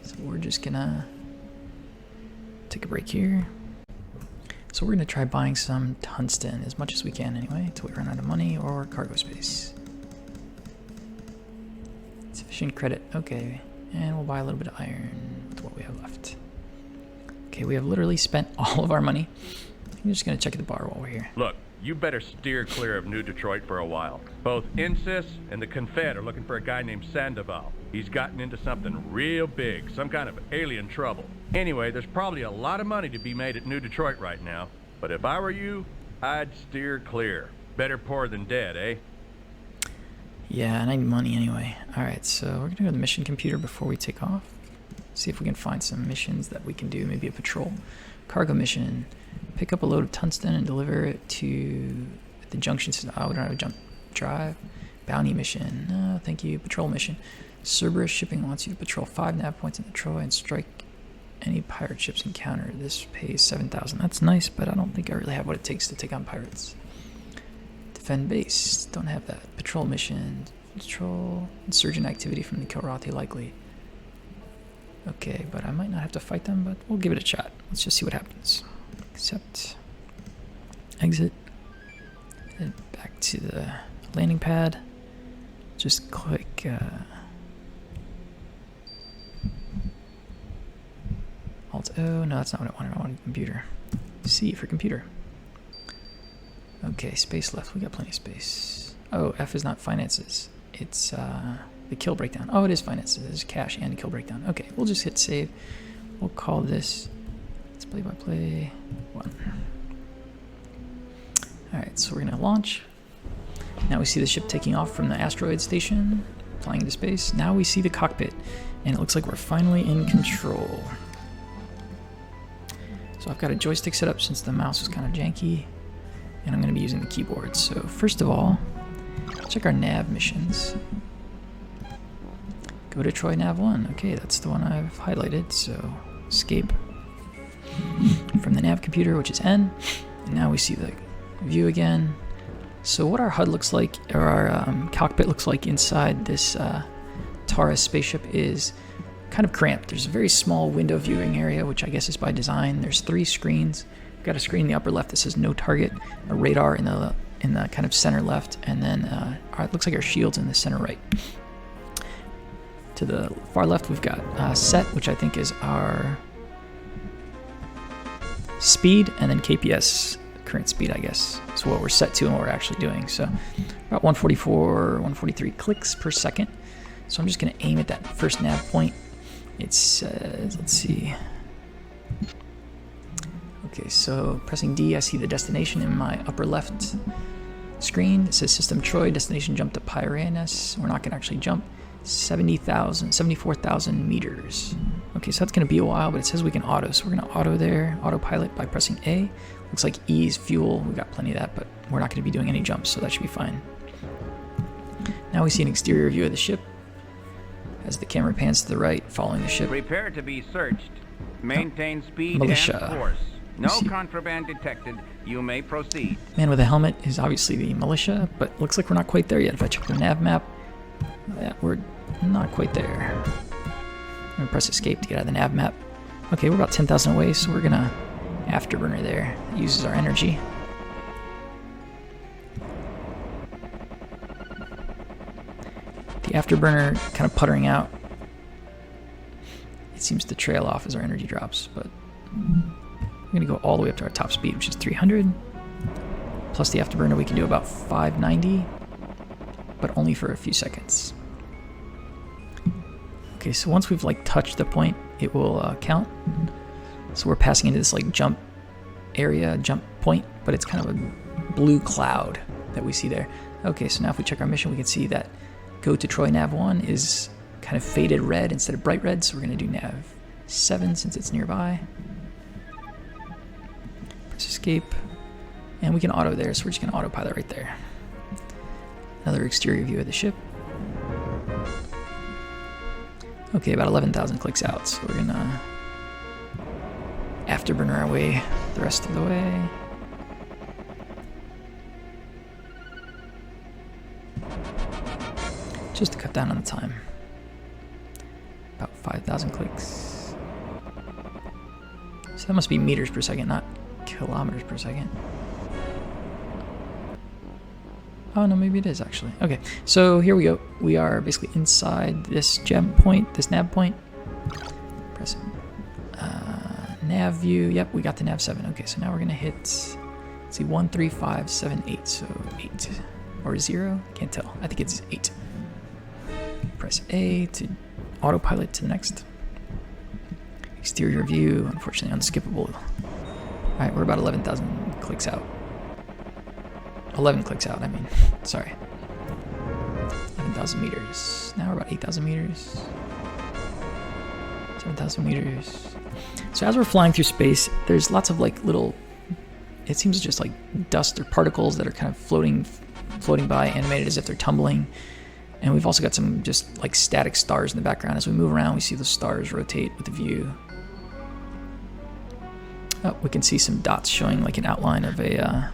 So we're just going to take a break here. So we're going to try buying some tungsten, as much as we can anyway, until we run out of money or cargo space. Sufficient credit, okay. And we'll buy a little bit of iron with what we have left. Okay, we have literally spent all of our money. I'm just going to check the bar while we're here. Look, you better steer clear of New Detroit for a while. Both INSIS and the Confed are looking for a guy named Sandoval. He's gotten into something real big, some kind of alien trouble. Anyway, there's probably a lot of money to be made at New Detroit right now. But if I were you, I'd steer clear. Better poor than dead, eh? Yeah, and I need money anyway. Alright, so we're going to go to the mission computer before we take off. See if we can find some missions that we can do. Maybe a patrol. Cargo mission. Pick up a load of tungsten and deliver it to the junction system. Oh, we don't have a jump drive. Bounty mission. No, thank you. Patrol mission. Cerberus Shipping wants you to patrol 5 nav points in the Troy and strike any pirate ships encountered. This pays 7,000. That's nice, but I don't think I really have what it takes to take on pirates. Defend base. Don't have that. Patrol mission. Patrol. Insurgent activity from the Kilrathi likely. Okay, but I might not have to fight them, but we'll give it a shot. Let's just see what happens. Accept. Exit. And back to the landing pad. Just click... Alt-O. No, that's not what I wanted. I wanted computer. C for computer. Okay, space left. We got plenty of space. Oh, F is not finances. It's the kill breakdown. Oh, it is finances. There's cash and kill breakdown. Okay, we'll just hit save. We'll call this... Let's play-by-play 1. Alright, so we're going to launch. Now we see the ship taking off from the asteroid station, flying into space. Now we see the cockpit, and it looks like we're finally in control. So I've got a joystick set up since the mouse was kind of janky, and I'm going to be using the keyboard. So first of all, check our nav missions. Go to Troy Nav 1. Okay, that's the one I've highlighted. So escape from the nav computer, which is N. And now we see the view again. So what our HUD looks like, or our cockpit looks like inside this Taurus spaceship is kind of cramped. There's a very small window viewing area, which I guess is by design. There's 3 screens. We've got a screen in the upper left that says no target, a radar in the kind of center left, and then it looks like our shields in the center right. To the far left, we've got set, which I think is our speed, and then KPS, current speed, I guess. So what we're set to and what we're actually doing. So about 144, 143 clicks per second. So I'm just going to aim at that first nav point. It says, let's see. Okay, so pressing D, I see the destination in my upper left screen. It says System Troy, destination jump to Pyranus. We're not going to actually jump. 74,000 meters. Okay, so that's going to be a while, but it says we can auto. So we're going to auto there, autopilot by pressing A. Looks like E is fuel. We've got plenty of that, but we're not going to be doing any jumps, so that should be fine. Now we see an exterior view of the ship as the camera pans to the right, following the ship. Prepare to be searched. Maintain speed Militia. and force. No see. contraband detected. You may proceed. Man with a helmet is obviously the militia, but looks like we're not quite there yet. If I check the nav map, yeah, we're not quite there. I'm gonna press escape to get out of the nav map. Okay, we're about 10,000 away, so we're gonna afterburner there. It uses our energy. The afterburner kind of puttering out. It seems to trail off as our energy drops, but we're gonna go all the way up to our top speed, which is 300. Plus the afterburner, we can do about 590, but only for a few seconds. Okay, so once we've like touched the point, it will count. So we're passing into this like jump area, jump point, but it's kind of a blue cloud that we see there. Okay, so now if we check our mission, we can see that go to Troy Nav 1 is kind of faded red instead of bright red, so we're going to do Nav 7 since it's nearby. Press escape, and we can auto there, so we're just going to autopilot right there. Another exterior view of the ship. Okay, about 11,000 clicks out, so we're going to afterburner our way the rest of the way. Just to cut down on the time. About 5,000 clicks. So that must be meters per second, not kilometers per second. Oh no, maybe it is actually. Okay, so here we go. We are basically inside this gem point, this nav point. Press nav view. Yep, we got the nav 7. Okay, so now we're gonna hit, let's see, 1, 3, 5, 7, 8. So 8 or 0. I can't tell. I think it's 8. Press A to autopilot to the next. Exterior view, unfortunately unskippable. Alright, we're about 11,000 clicks out. 11 clicks out, I mean. Sorry. 11,000 meters. Now we're about 8,000 meters. 7,000 meters. So as we're flying through space, there's lots of like little, it seems just like dust or particles that are kind of floating by, animated as if they're tumbling. And we've also got some just like static stars in the background. As we move around, we see those stars rotate with the view. Oh, we can see some dots showing like an outline of a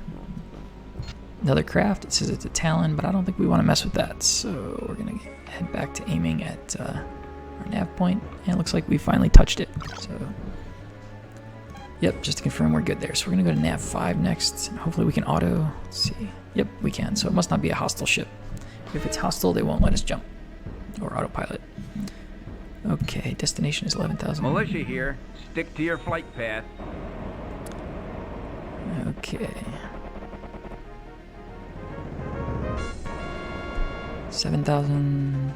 Another craft. It says it's a Talon, but I don't think we want to mess with that. So we're going to head back to aiming at our nav point. And it looks like we finally touched it. So, yep, just to confirm we're good there. So we're going to go to nav 5 next. And hopefully we can auto. Let's see. Yep, we can. So it must not be a hostile ship. If it's hostile, they won't let us jump. Or autopilot. Okay, destination is 11,000. Militia here. Stick to your flight path. Okay. 7,000.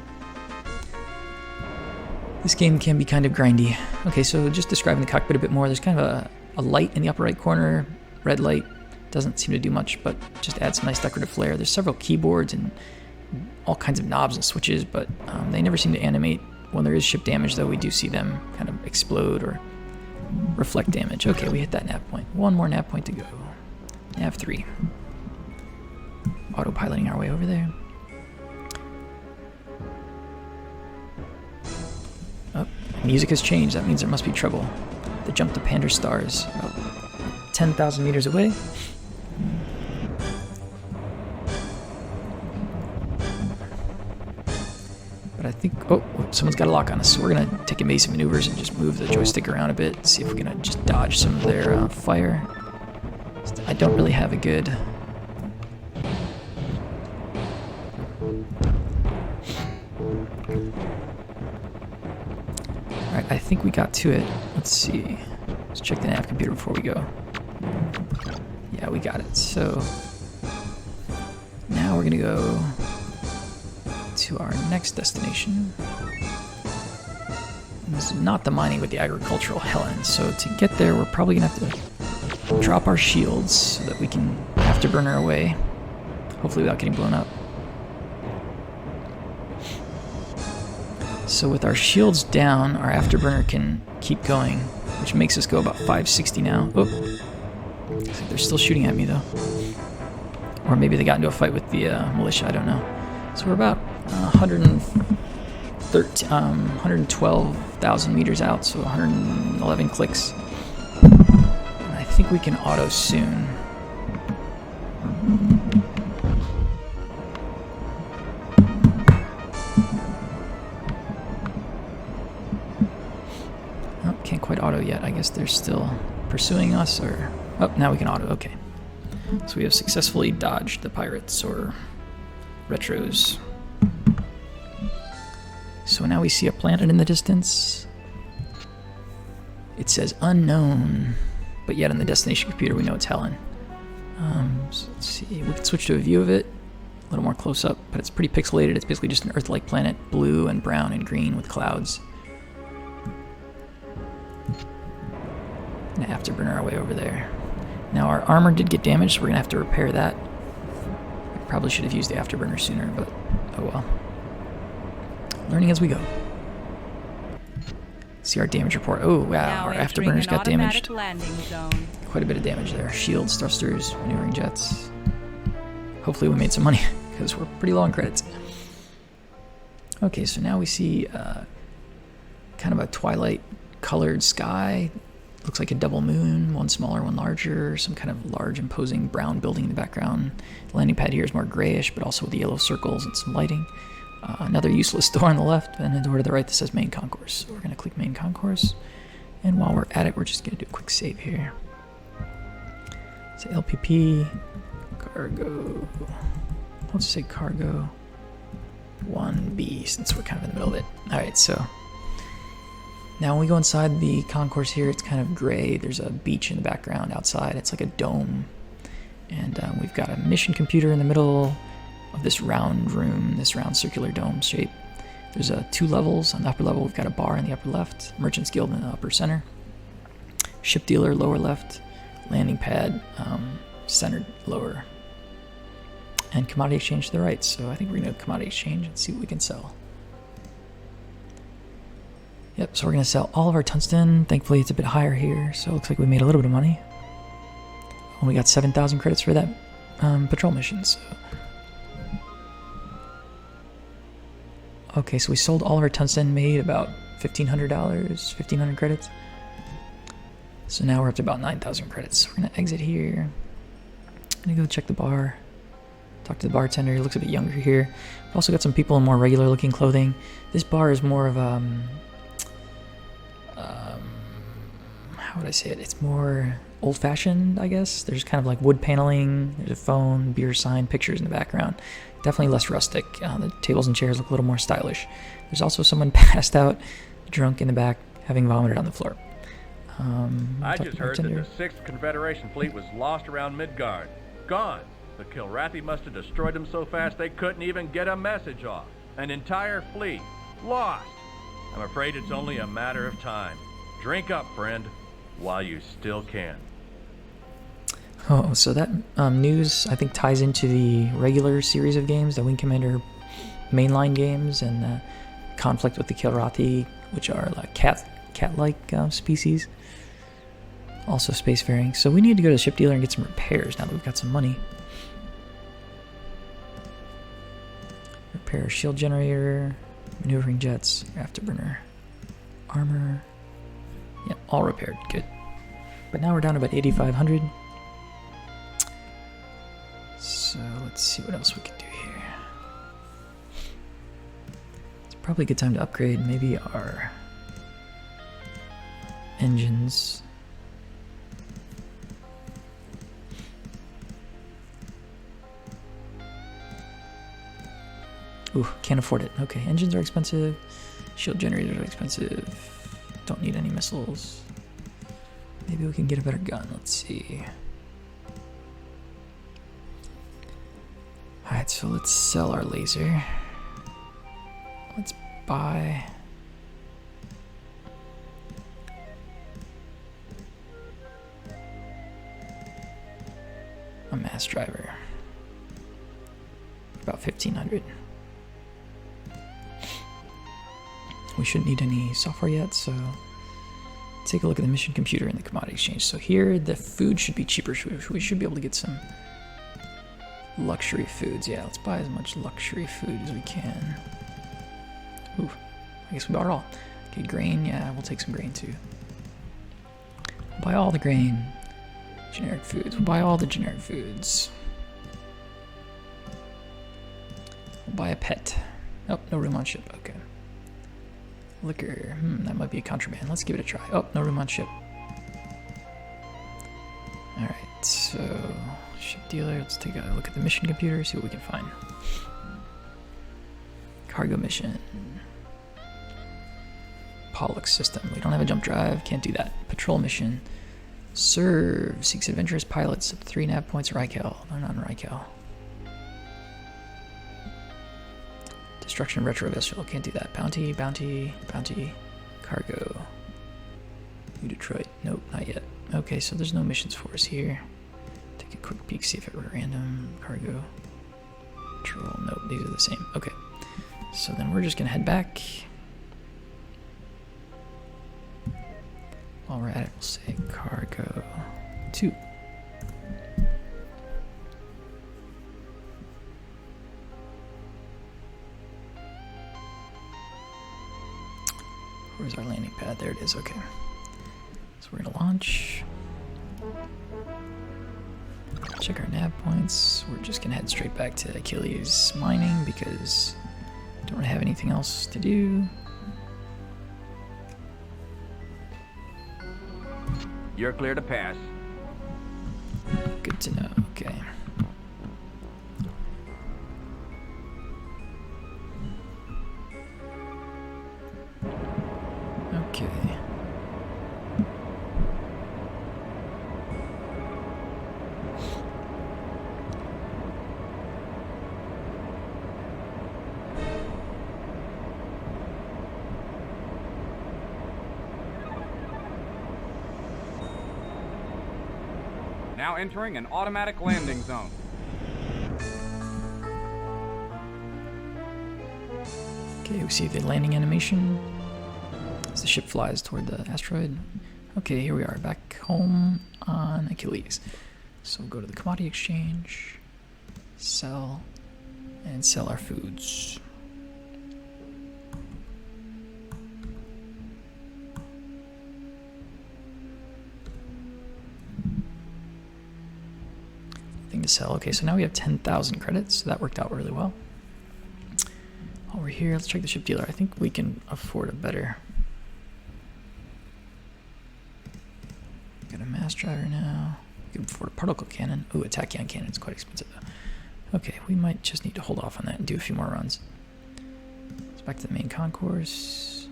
This game can be kind of grindy. Okay, so just describing the cockpit a bit more. There's kind of a light in the upper right corner. Red light. Doesn't seem to do much, but just adds some nice decorative flair. There's several keyboards and all kinds of knobs and switches, but they never seem to animate. When there is ship damage, though, we do see them kind of explode or reflect damage. Okay, we hit that nav point. One more nav point to go. Nav 3. Autopiloting our way over there. Oh, music has changed. That means there must be trouble. The jump to Pander Stars, about 10,000 meters away. But I think, oh, someone's got a lock on us, so we're going to take evasive maneuvers and just move the joystick around a bit, see if we can just dodge some of their fire. I don't really have a good... Alright, I think we got to it. Let's see. Let's check the nav computer before we go. Yeah, we got it. So now we're going to go to our next destination. And this is not the mining, but the agricultural Helen. So to get there, we're probably going to have to drop our shields so that we can afterburn our way, hopefully without getting blown up. So with our shields down, our afterburner can keep going, which makes us go about 560 now. Oh, looks like they're still shooting at me though. Or maybe they got into a fight with the militia, I don't know. So we're about 112,000 meters out, so 111 clicks. And I think we can auto soon. Oh, can't quite auto yet. I guess they're still pursuing us, or... Oh, now we can auto, okay. So we have successfully dodged the pirates, or retros. So now we see a planet in the distance. It says unknown, but yet in the destination computer we know it's Helen. So let's see, we can switch to a view of it, a little more close up, but it's pretty pixelated. It's basically just an Earth-like planet, blue and brown and green with clouds. Gonna have to burn our way over there. Now our armor did get damaged, so we're gonna have to repair that. I probably should have used the afterburner sooner, but oh well. Learning as we go. See our damage report. Oh wow, our afterburners got damaged. Quite a bit of damage there. Shields, thrusters, maneuvering jets. Hopefully we made some money, because we're pretty low on credits. Okay, so now we see kind of a twilight colored sky. Looks like a double moon, one smaller, one larger, some kind of large imposing brown building in the background. The landing pad here is more grayish, but also with the yellow circles and some lighting. Another useless door on the left, and a door to the right that says main concourse. So we're going to click main concourse, and while we're at it, we're just going to do a quick save here. So LPP, cargo, let's say cargo 1B, since we're kind of in the middle of it. Alright, so now when we go inside the concourse here, it's kind of gray. There's a beach in the background outside. It's like a dome. And we've got a mission computer in the middle of this round room, this round circular dome shape. There's 2 levels. On the upper level, we've got a bar in the upper left, Merchant's Guild in the upper center, ship dealer lower left, landing pad centered lower, and commodity exchange to the right. So I think we're going to commodity exchange and see what we can sell. Yep, so we're going to sell all of our tungsten. Thankfully, it's a bit higher here, so it looks like we made a little bit of money. And we got 7,000 credits for that patrol mission. So. Okay, so we sold all of our tungsten, made about $1,500, 1,500 credits. So now we're up to about 9,000 credits. So we're going to exit here. I'm going to go check the bar. Talk to the bartender. He looks a bit younger here. We've also got some people in more regular looking clothing. This bar is more of how would I say it? It's more old-fashioned, I guess. There's kind of like wood paneling. There's a phone, beer sign, pictures in the background. Definitely less rustic. The tables and chairs look a little more stylish. There's also someone passed out, drunk in the back, having vomited on the floor. I just heard that the 6th Confederation fleet was lost around Midgard. Gone. The Kilrathi must have destroyed them so fast they couldn't even get a message off. An entire fleet. Lost. I'm afraid it's only a matter of time. Drink up, friend, while you still can. Oh, so that news, I think, ties into the regular series of games, the Wing Commander mainline games, and the conflict with the Kilrathi, which are like cat-like species. Also spacefaring. So we need to go to the ship dealer and get some repairs now that we've got some money. Repair shield generator, maneuvering jets, afterburner, armor. Yep, all repaired. Good. But now we're down to about 8,500. So let's see what else we can do here. It's probably a good time to upgrade maybe our engines. Ooh, can't afford it. Okay, engines are expensive. Shield generators are expensive. Don't need any missiles. Maybe we can get a better gun. Let's see. Alright, so let's sell our laser. Let's buy... a mass driver. About 1,500. We shouldn't need any software yet, so take a look at the mission computer and the commodity exchange. So here, the food should be cheaper. We should be able to get some luxury foods. Yeah, let's buy as much luxury food as we can. Ooh, I guess we bought it all. Okay, grain. Yeah, we'll take some grain too. Buy all the grain. Generic foods. We'll buy all the generic foods. We'll buy a pet. Oh, no room on ship. Okay. Liquor. That might be a contraband. Let's give it a try. Oh, no room on ship. Alright, so ship dealer. Let's take a look at the mission computer, see what we can find. Cargo mission. Pollux system. We don't have a jump drive. Can't do that. Patrol mission. Serve. Seeks adventurous pilots at 3 nav points. Rykel. They're not in Rykel. Destruction retro vessel. Can't do that. Bounty. Cargo. New Detroit. Nope, not yet. Okay, so there's no missions for us here. Take a quick peek, see if it were random. Cargo. Patrol. Nope, these are the same. Okay. So then we're just gonna head back. While we're at it, we'll say cargo 2. Where's our landing pad? There it is. Okay. So we're gonna launch. Check our nav points. We're just gonna head straight back to Achilles mining because don't really have anything else to do. You're clear to pass. Good to know. Okay. Okay. Now entering an automatic landing zone. Okay, we see the landing animation as the ship flies toward the asteroid. Okay, here we are, back home on Achilles. So we'll go to the commodity exchange, sell, and sell our foods. thing to sell. Okay, so now we have 10,000 credits, so that worked out really well. While we're here, let's check the ship dealer. I think we can afford a better... Got a mass driver now. We can afford a particle cannon. Ooh, attack ion cannon is quite expensive though. Okay, we might just need to hold off on that and do a few more runs. Let's back to the main concourse.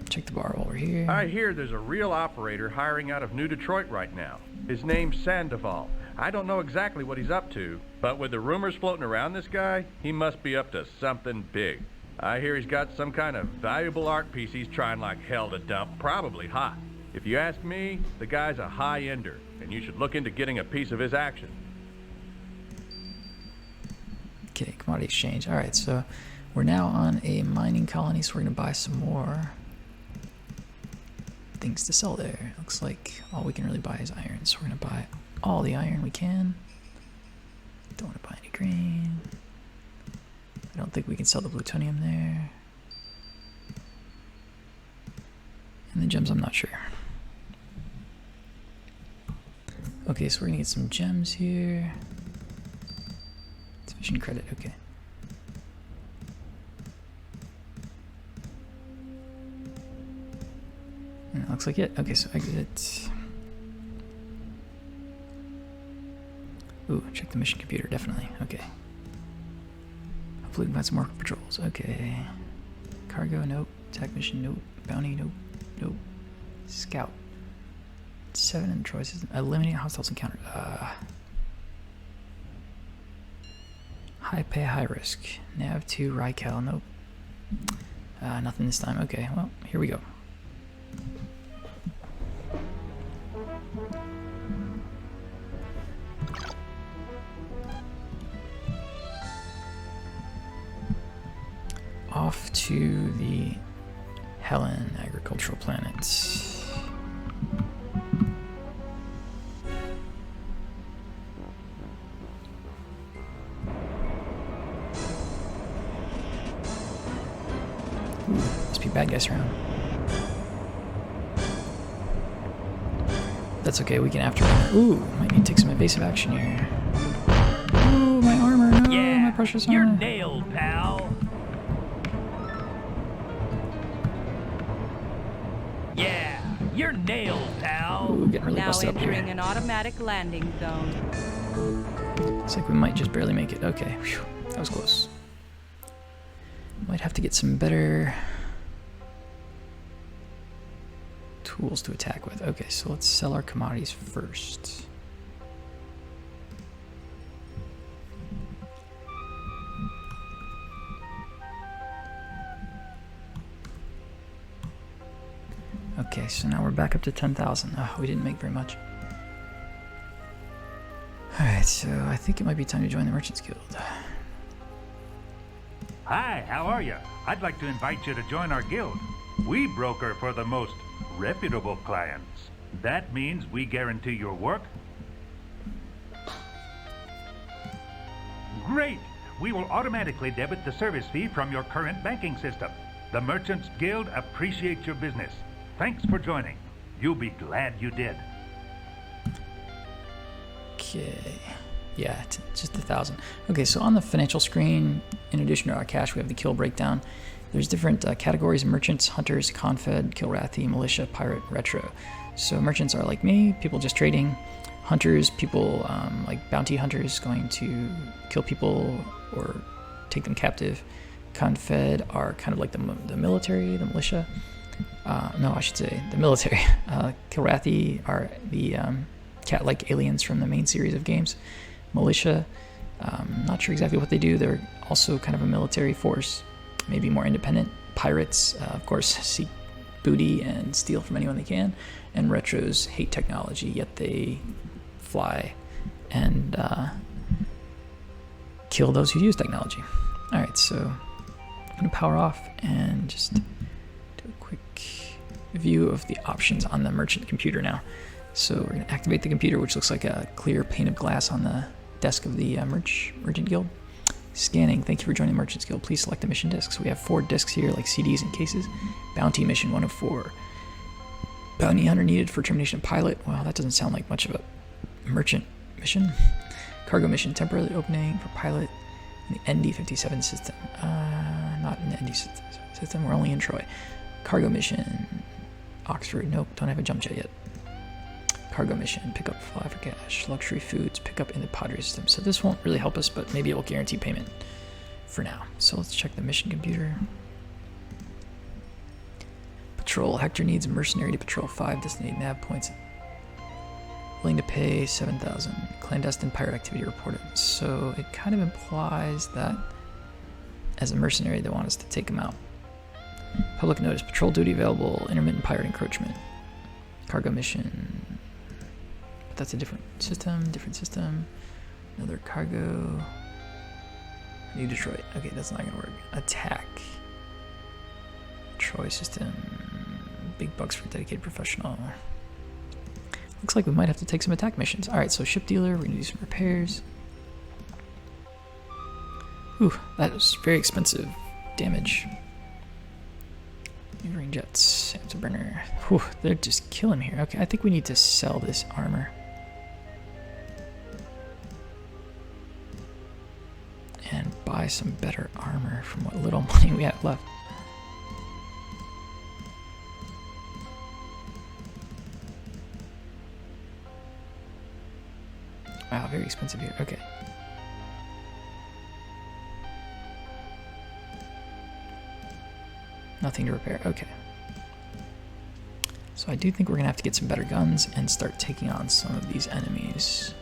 Check the bar while we're here. I hear there's a real operator hiring out of New Detroit right now. His name's Sandoval. I don't know exactly what he's up to, but with the rumors floating around this guy, he must be up to something big. I hear he's got some kind of valuable art piece he's trying like hell to dump, probably hot. If you ask me, the guy's a high-ender, and you should look into getting a piece of his action. Okay, commodity exchange. Alright, so we're now on a mining colony, so we're going to buy some more things to sell there. Looks like all we can really buy is iron, so we're going to buy all the iron we can. Don't want to buy any grain. I don't think we can sell the plutonium there. And the gems, I'm not sure. Okay, so we're gonna get some gems here. Sufficient credit, okay. And that looks like it. Okay, so exit. Ooh, check the mission computer, definitely. Okay. Hopefully we can find some more patrols. Okay. Cargo, nope. Attack mission, nope. Bounty, nope. Nope. Scout. 7 in choices. Eliminate hostiles encountered. High pay, high risk. Nav 2, Rycal, nope. Nothing this time. Okay, well, here we go. Off to the Helen agricultural planet. Ooh, must be bad guys around. That's okay, we can after. Ooh, might need to take some evasive action here. Ooh, my armor, no, my precious armor. You're nailed, pal. Yeah, you're nailed, pal. Ooh, getting really Now busted up here. entering an automatic landing zone. Looks like we might just barely make it. Okay, whew, that was close. Might have to get some better tools to attack with. Okay, so let's sell our commodities first. Okay, so now we're back up to 10,000. Oh, we didn't make very much. Alright, so I think it might be time to join the Merchants Guild. Hi, how are you? I'd like to invite you to join our guild. We broker for the most reputable clients. That means we guarantee your work. Great! We will automatically debit the service fee from your current banking system. The Merchants Guild appreciates your business. Thanks for joining. You'll be glad you did. Okay. Yeah, just 1,000. Okay, so on the financial screen, in addition to our cash, we have the kill breakdown. There's different categories: merchants, hunters, confed, Kilrathi, militia, pirate, retro. So merchants are like me, people just trading. Hunters, people like bounty hunters going to kill people or take them captive. Confed are kind of like the military, the militia. No, I should say the military. Kilrathi are the cat-like aliens from the main series of games. Militia, not sure exactly what they do. They're also kind of a military force, maybe more independent. Pirates, of course, seek booty and steal from anyone they can. And retros hate technology, yet they fly and kill those who use technology. Alright, so I'm going to power off and just do a quick view of the options on the merchant computer now. So we're going to activate the computer, which looks like a clear pane of glass on the desk of the Merchant Guild. Scanning. Thank you for joining Merchants Guild. Please select the mission discs. We have 4 discs here, like CDs and cases. Bounty mission 1 of 4. Bounty hunter needed for termination of pilot. Well, that doesn't sound like much of a merchant mission. Cargo mission temporarily opening for pilot in the ND-57 system. Not in the ND system. We're only in Troy. Cargo mission. Oxford. Nope. Don't have a jump jet yet. Cargo mission. Pick up fly for cash. Luxury foods. Pick up in the Padre system. So this won't really help us, but maybe it will guarantee payment for now. So let's check the mission computer. Patrol. Hector needs a mercenary to patrol 5 designated nav points. Willing to pay 7,000. Clandestine pirate activity reported. So it kind of implies that as a mercenary they want us to take him out. Public notice. Patrol duty available. Intermittent pirate encroachment. Cargo mission. That's a different system. Another cargo. New Detroit. Okay, that's not gonna work. Attack. Troy system. Big bucks for dedicated professional. Looks like we might have to take some attack missions. Alright, so ship dealer, we're gonna do some repairs. Ooh, that was very expensive damage. Maneuvering jets, afterburner. Whew, they're just killing me here. Okay, I think we need to sell this armor. And buy some better armor from what little money we have left. Wow, very expensive here. Okay. Nothing to repair. Okay. So I do think we're going to have to get some better guns and start taking on some of these enemies.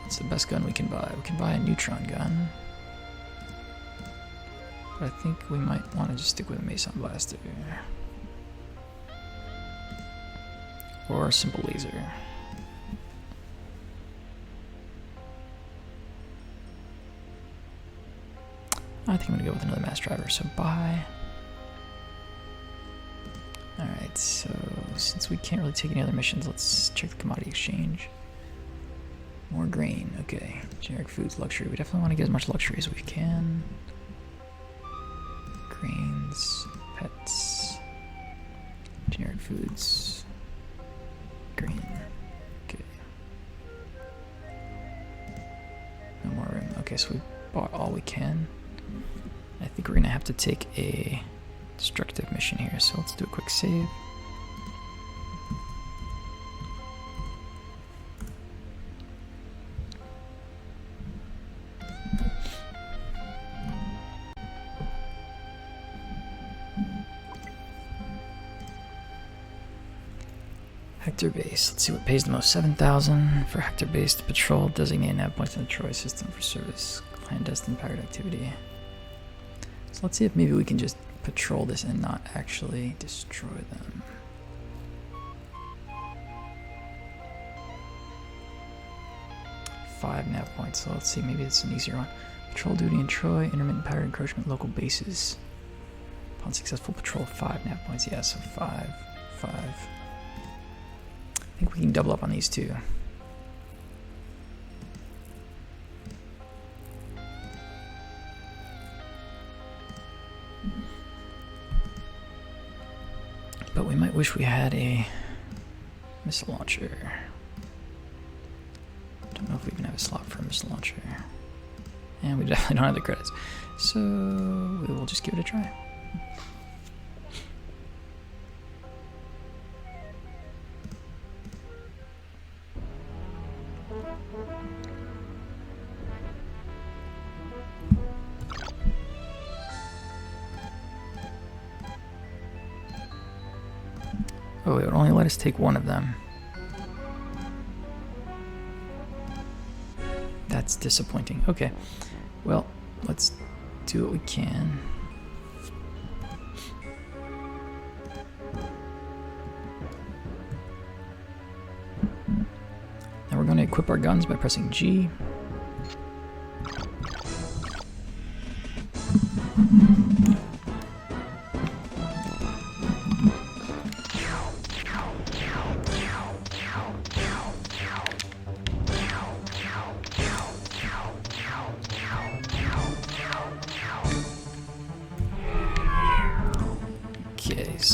What's the best gun we can buy? We can buy a neutron gun. But I think we might want to just stick with a Mason blaster. Or a simple laser. I think I'm going to go with another mass driver. So buy. Alright, so since we can't really take any other missions, let's check the commodity exchange. More grain, okay. Generic foods, luxury. We definitely want to get as much luxury as we can. Grains, pets, generic foods, grain. Okay. No more room. Okay, so we bought all we can. I think we're gonna have to take a destructive mission here, so let's do a quick save. Hector base. Let's see what pays the most. 7,000 for Hector base to patrol. Designated nav points in the Troy system for service. Clandestine pirate activity. So let's see if maybe we can just patrol this and not actually destroy them. Five nav points. So let's see. Maybe it's an easier one. Patrol duty in Troy. Intermittent pirate encroachment. Local bases. Upon successful patrol, 5 nav points. Yeah, so 5. I think we can double up on these two. But we might wish we had a missile launcher. Don't know if we even have a slot for a missile launcher. And we definitely don't have the credits. So we will just give it a try. Oh, it would only let us take one of them. That's disappointing. Okay, well, let's do what we can. Now we're going to equip our guns by pressing G.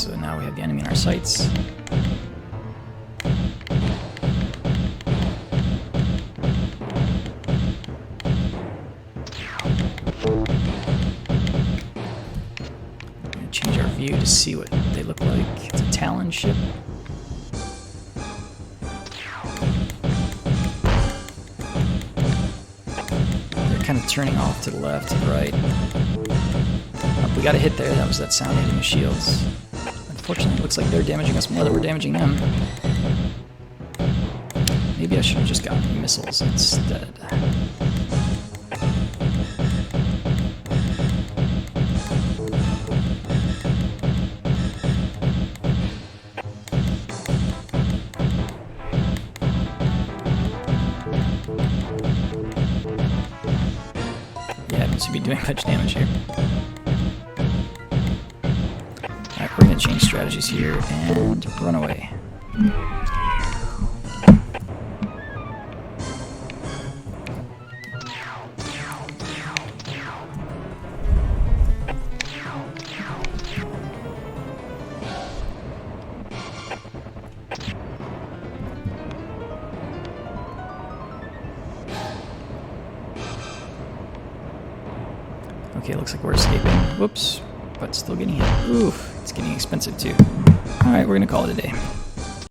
so now we have the enemy in our sights. Change our view to see what they look like. It's a Talon ship. They're kind of turning off to the left and right. We got a hit there. That was that sound hitting the shields. Unfortunately, it looks like they're damaging us more than we're damaging them. Maybe I should have just gotten missiles instead. To be doing much damage here. Alright, we're going to change strategies here and run away. Okay, looks like we're escaping. Whoops, but still getting hit. Oof, it's getting expensive too. Alright, we're gonna call it a day.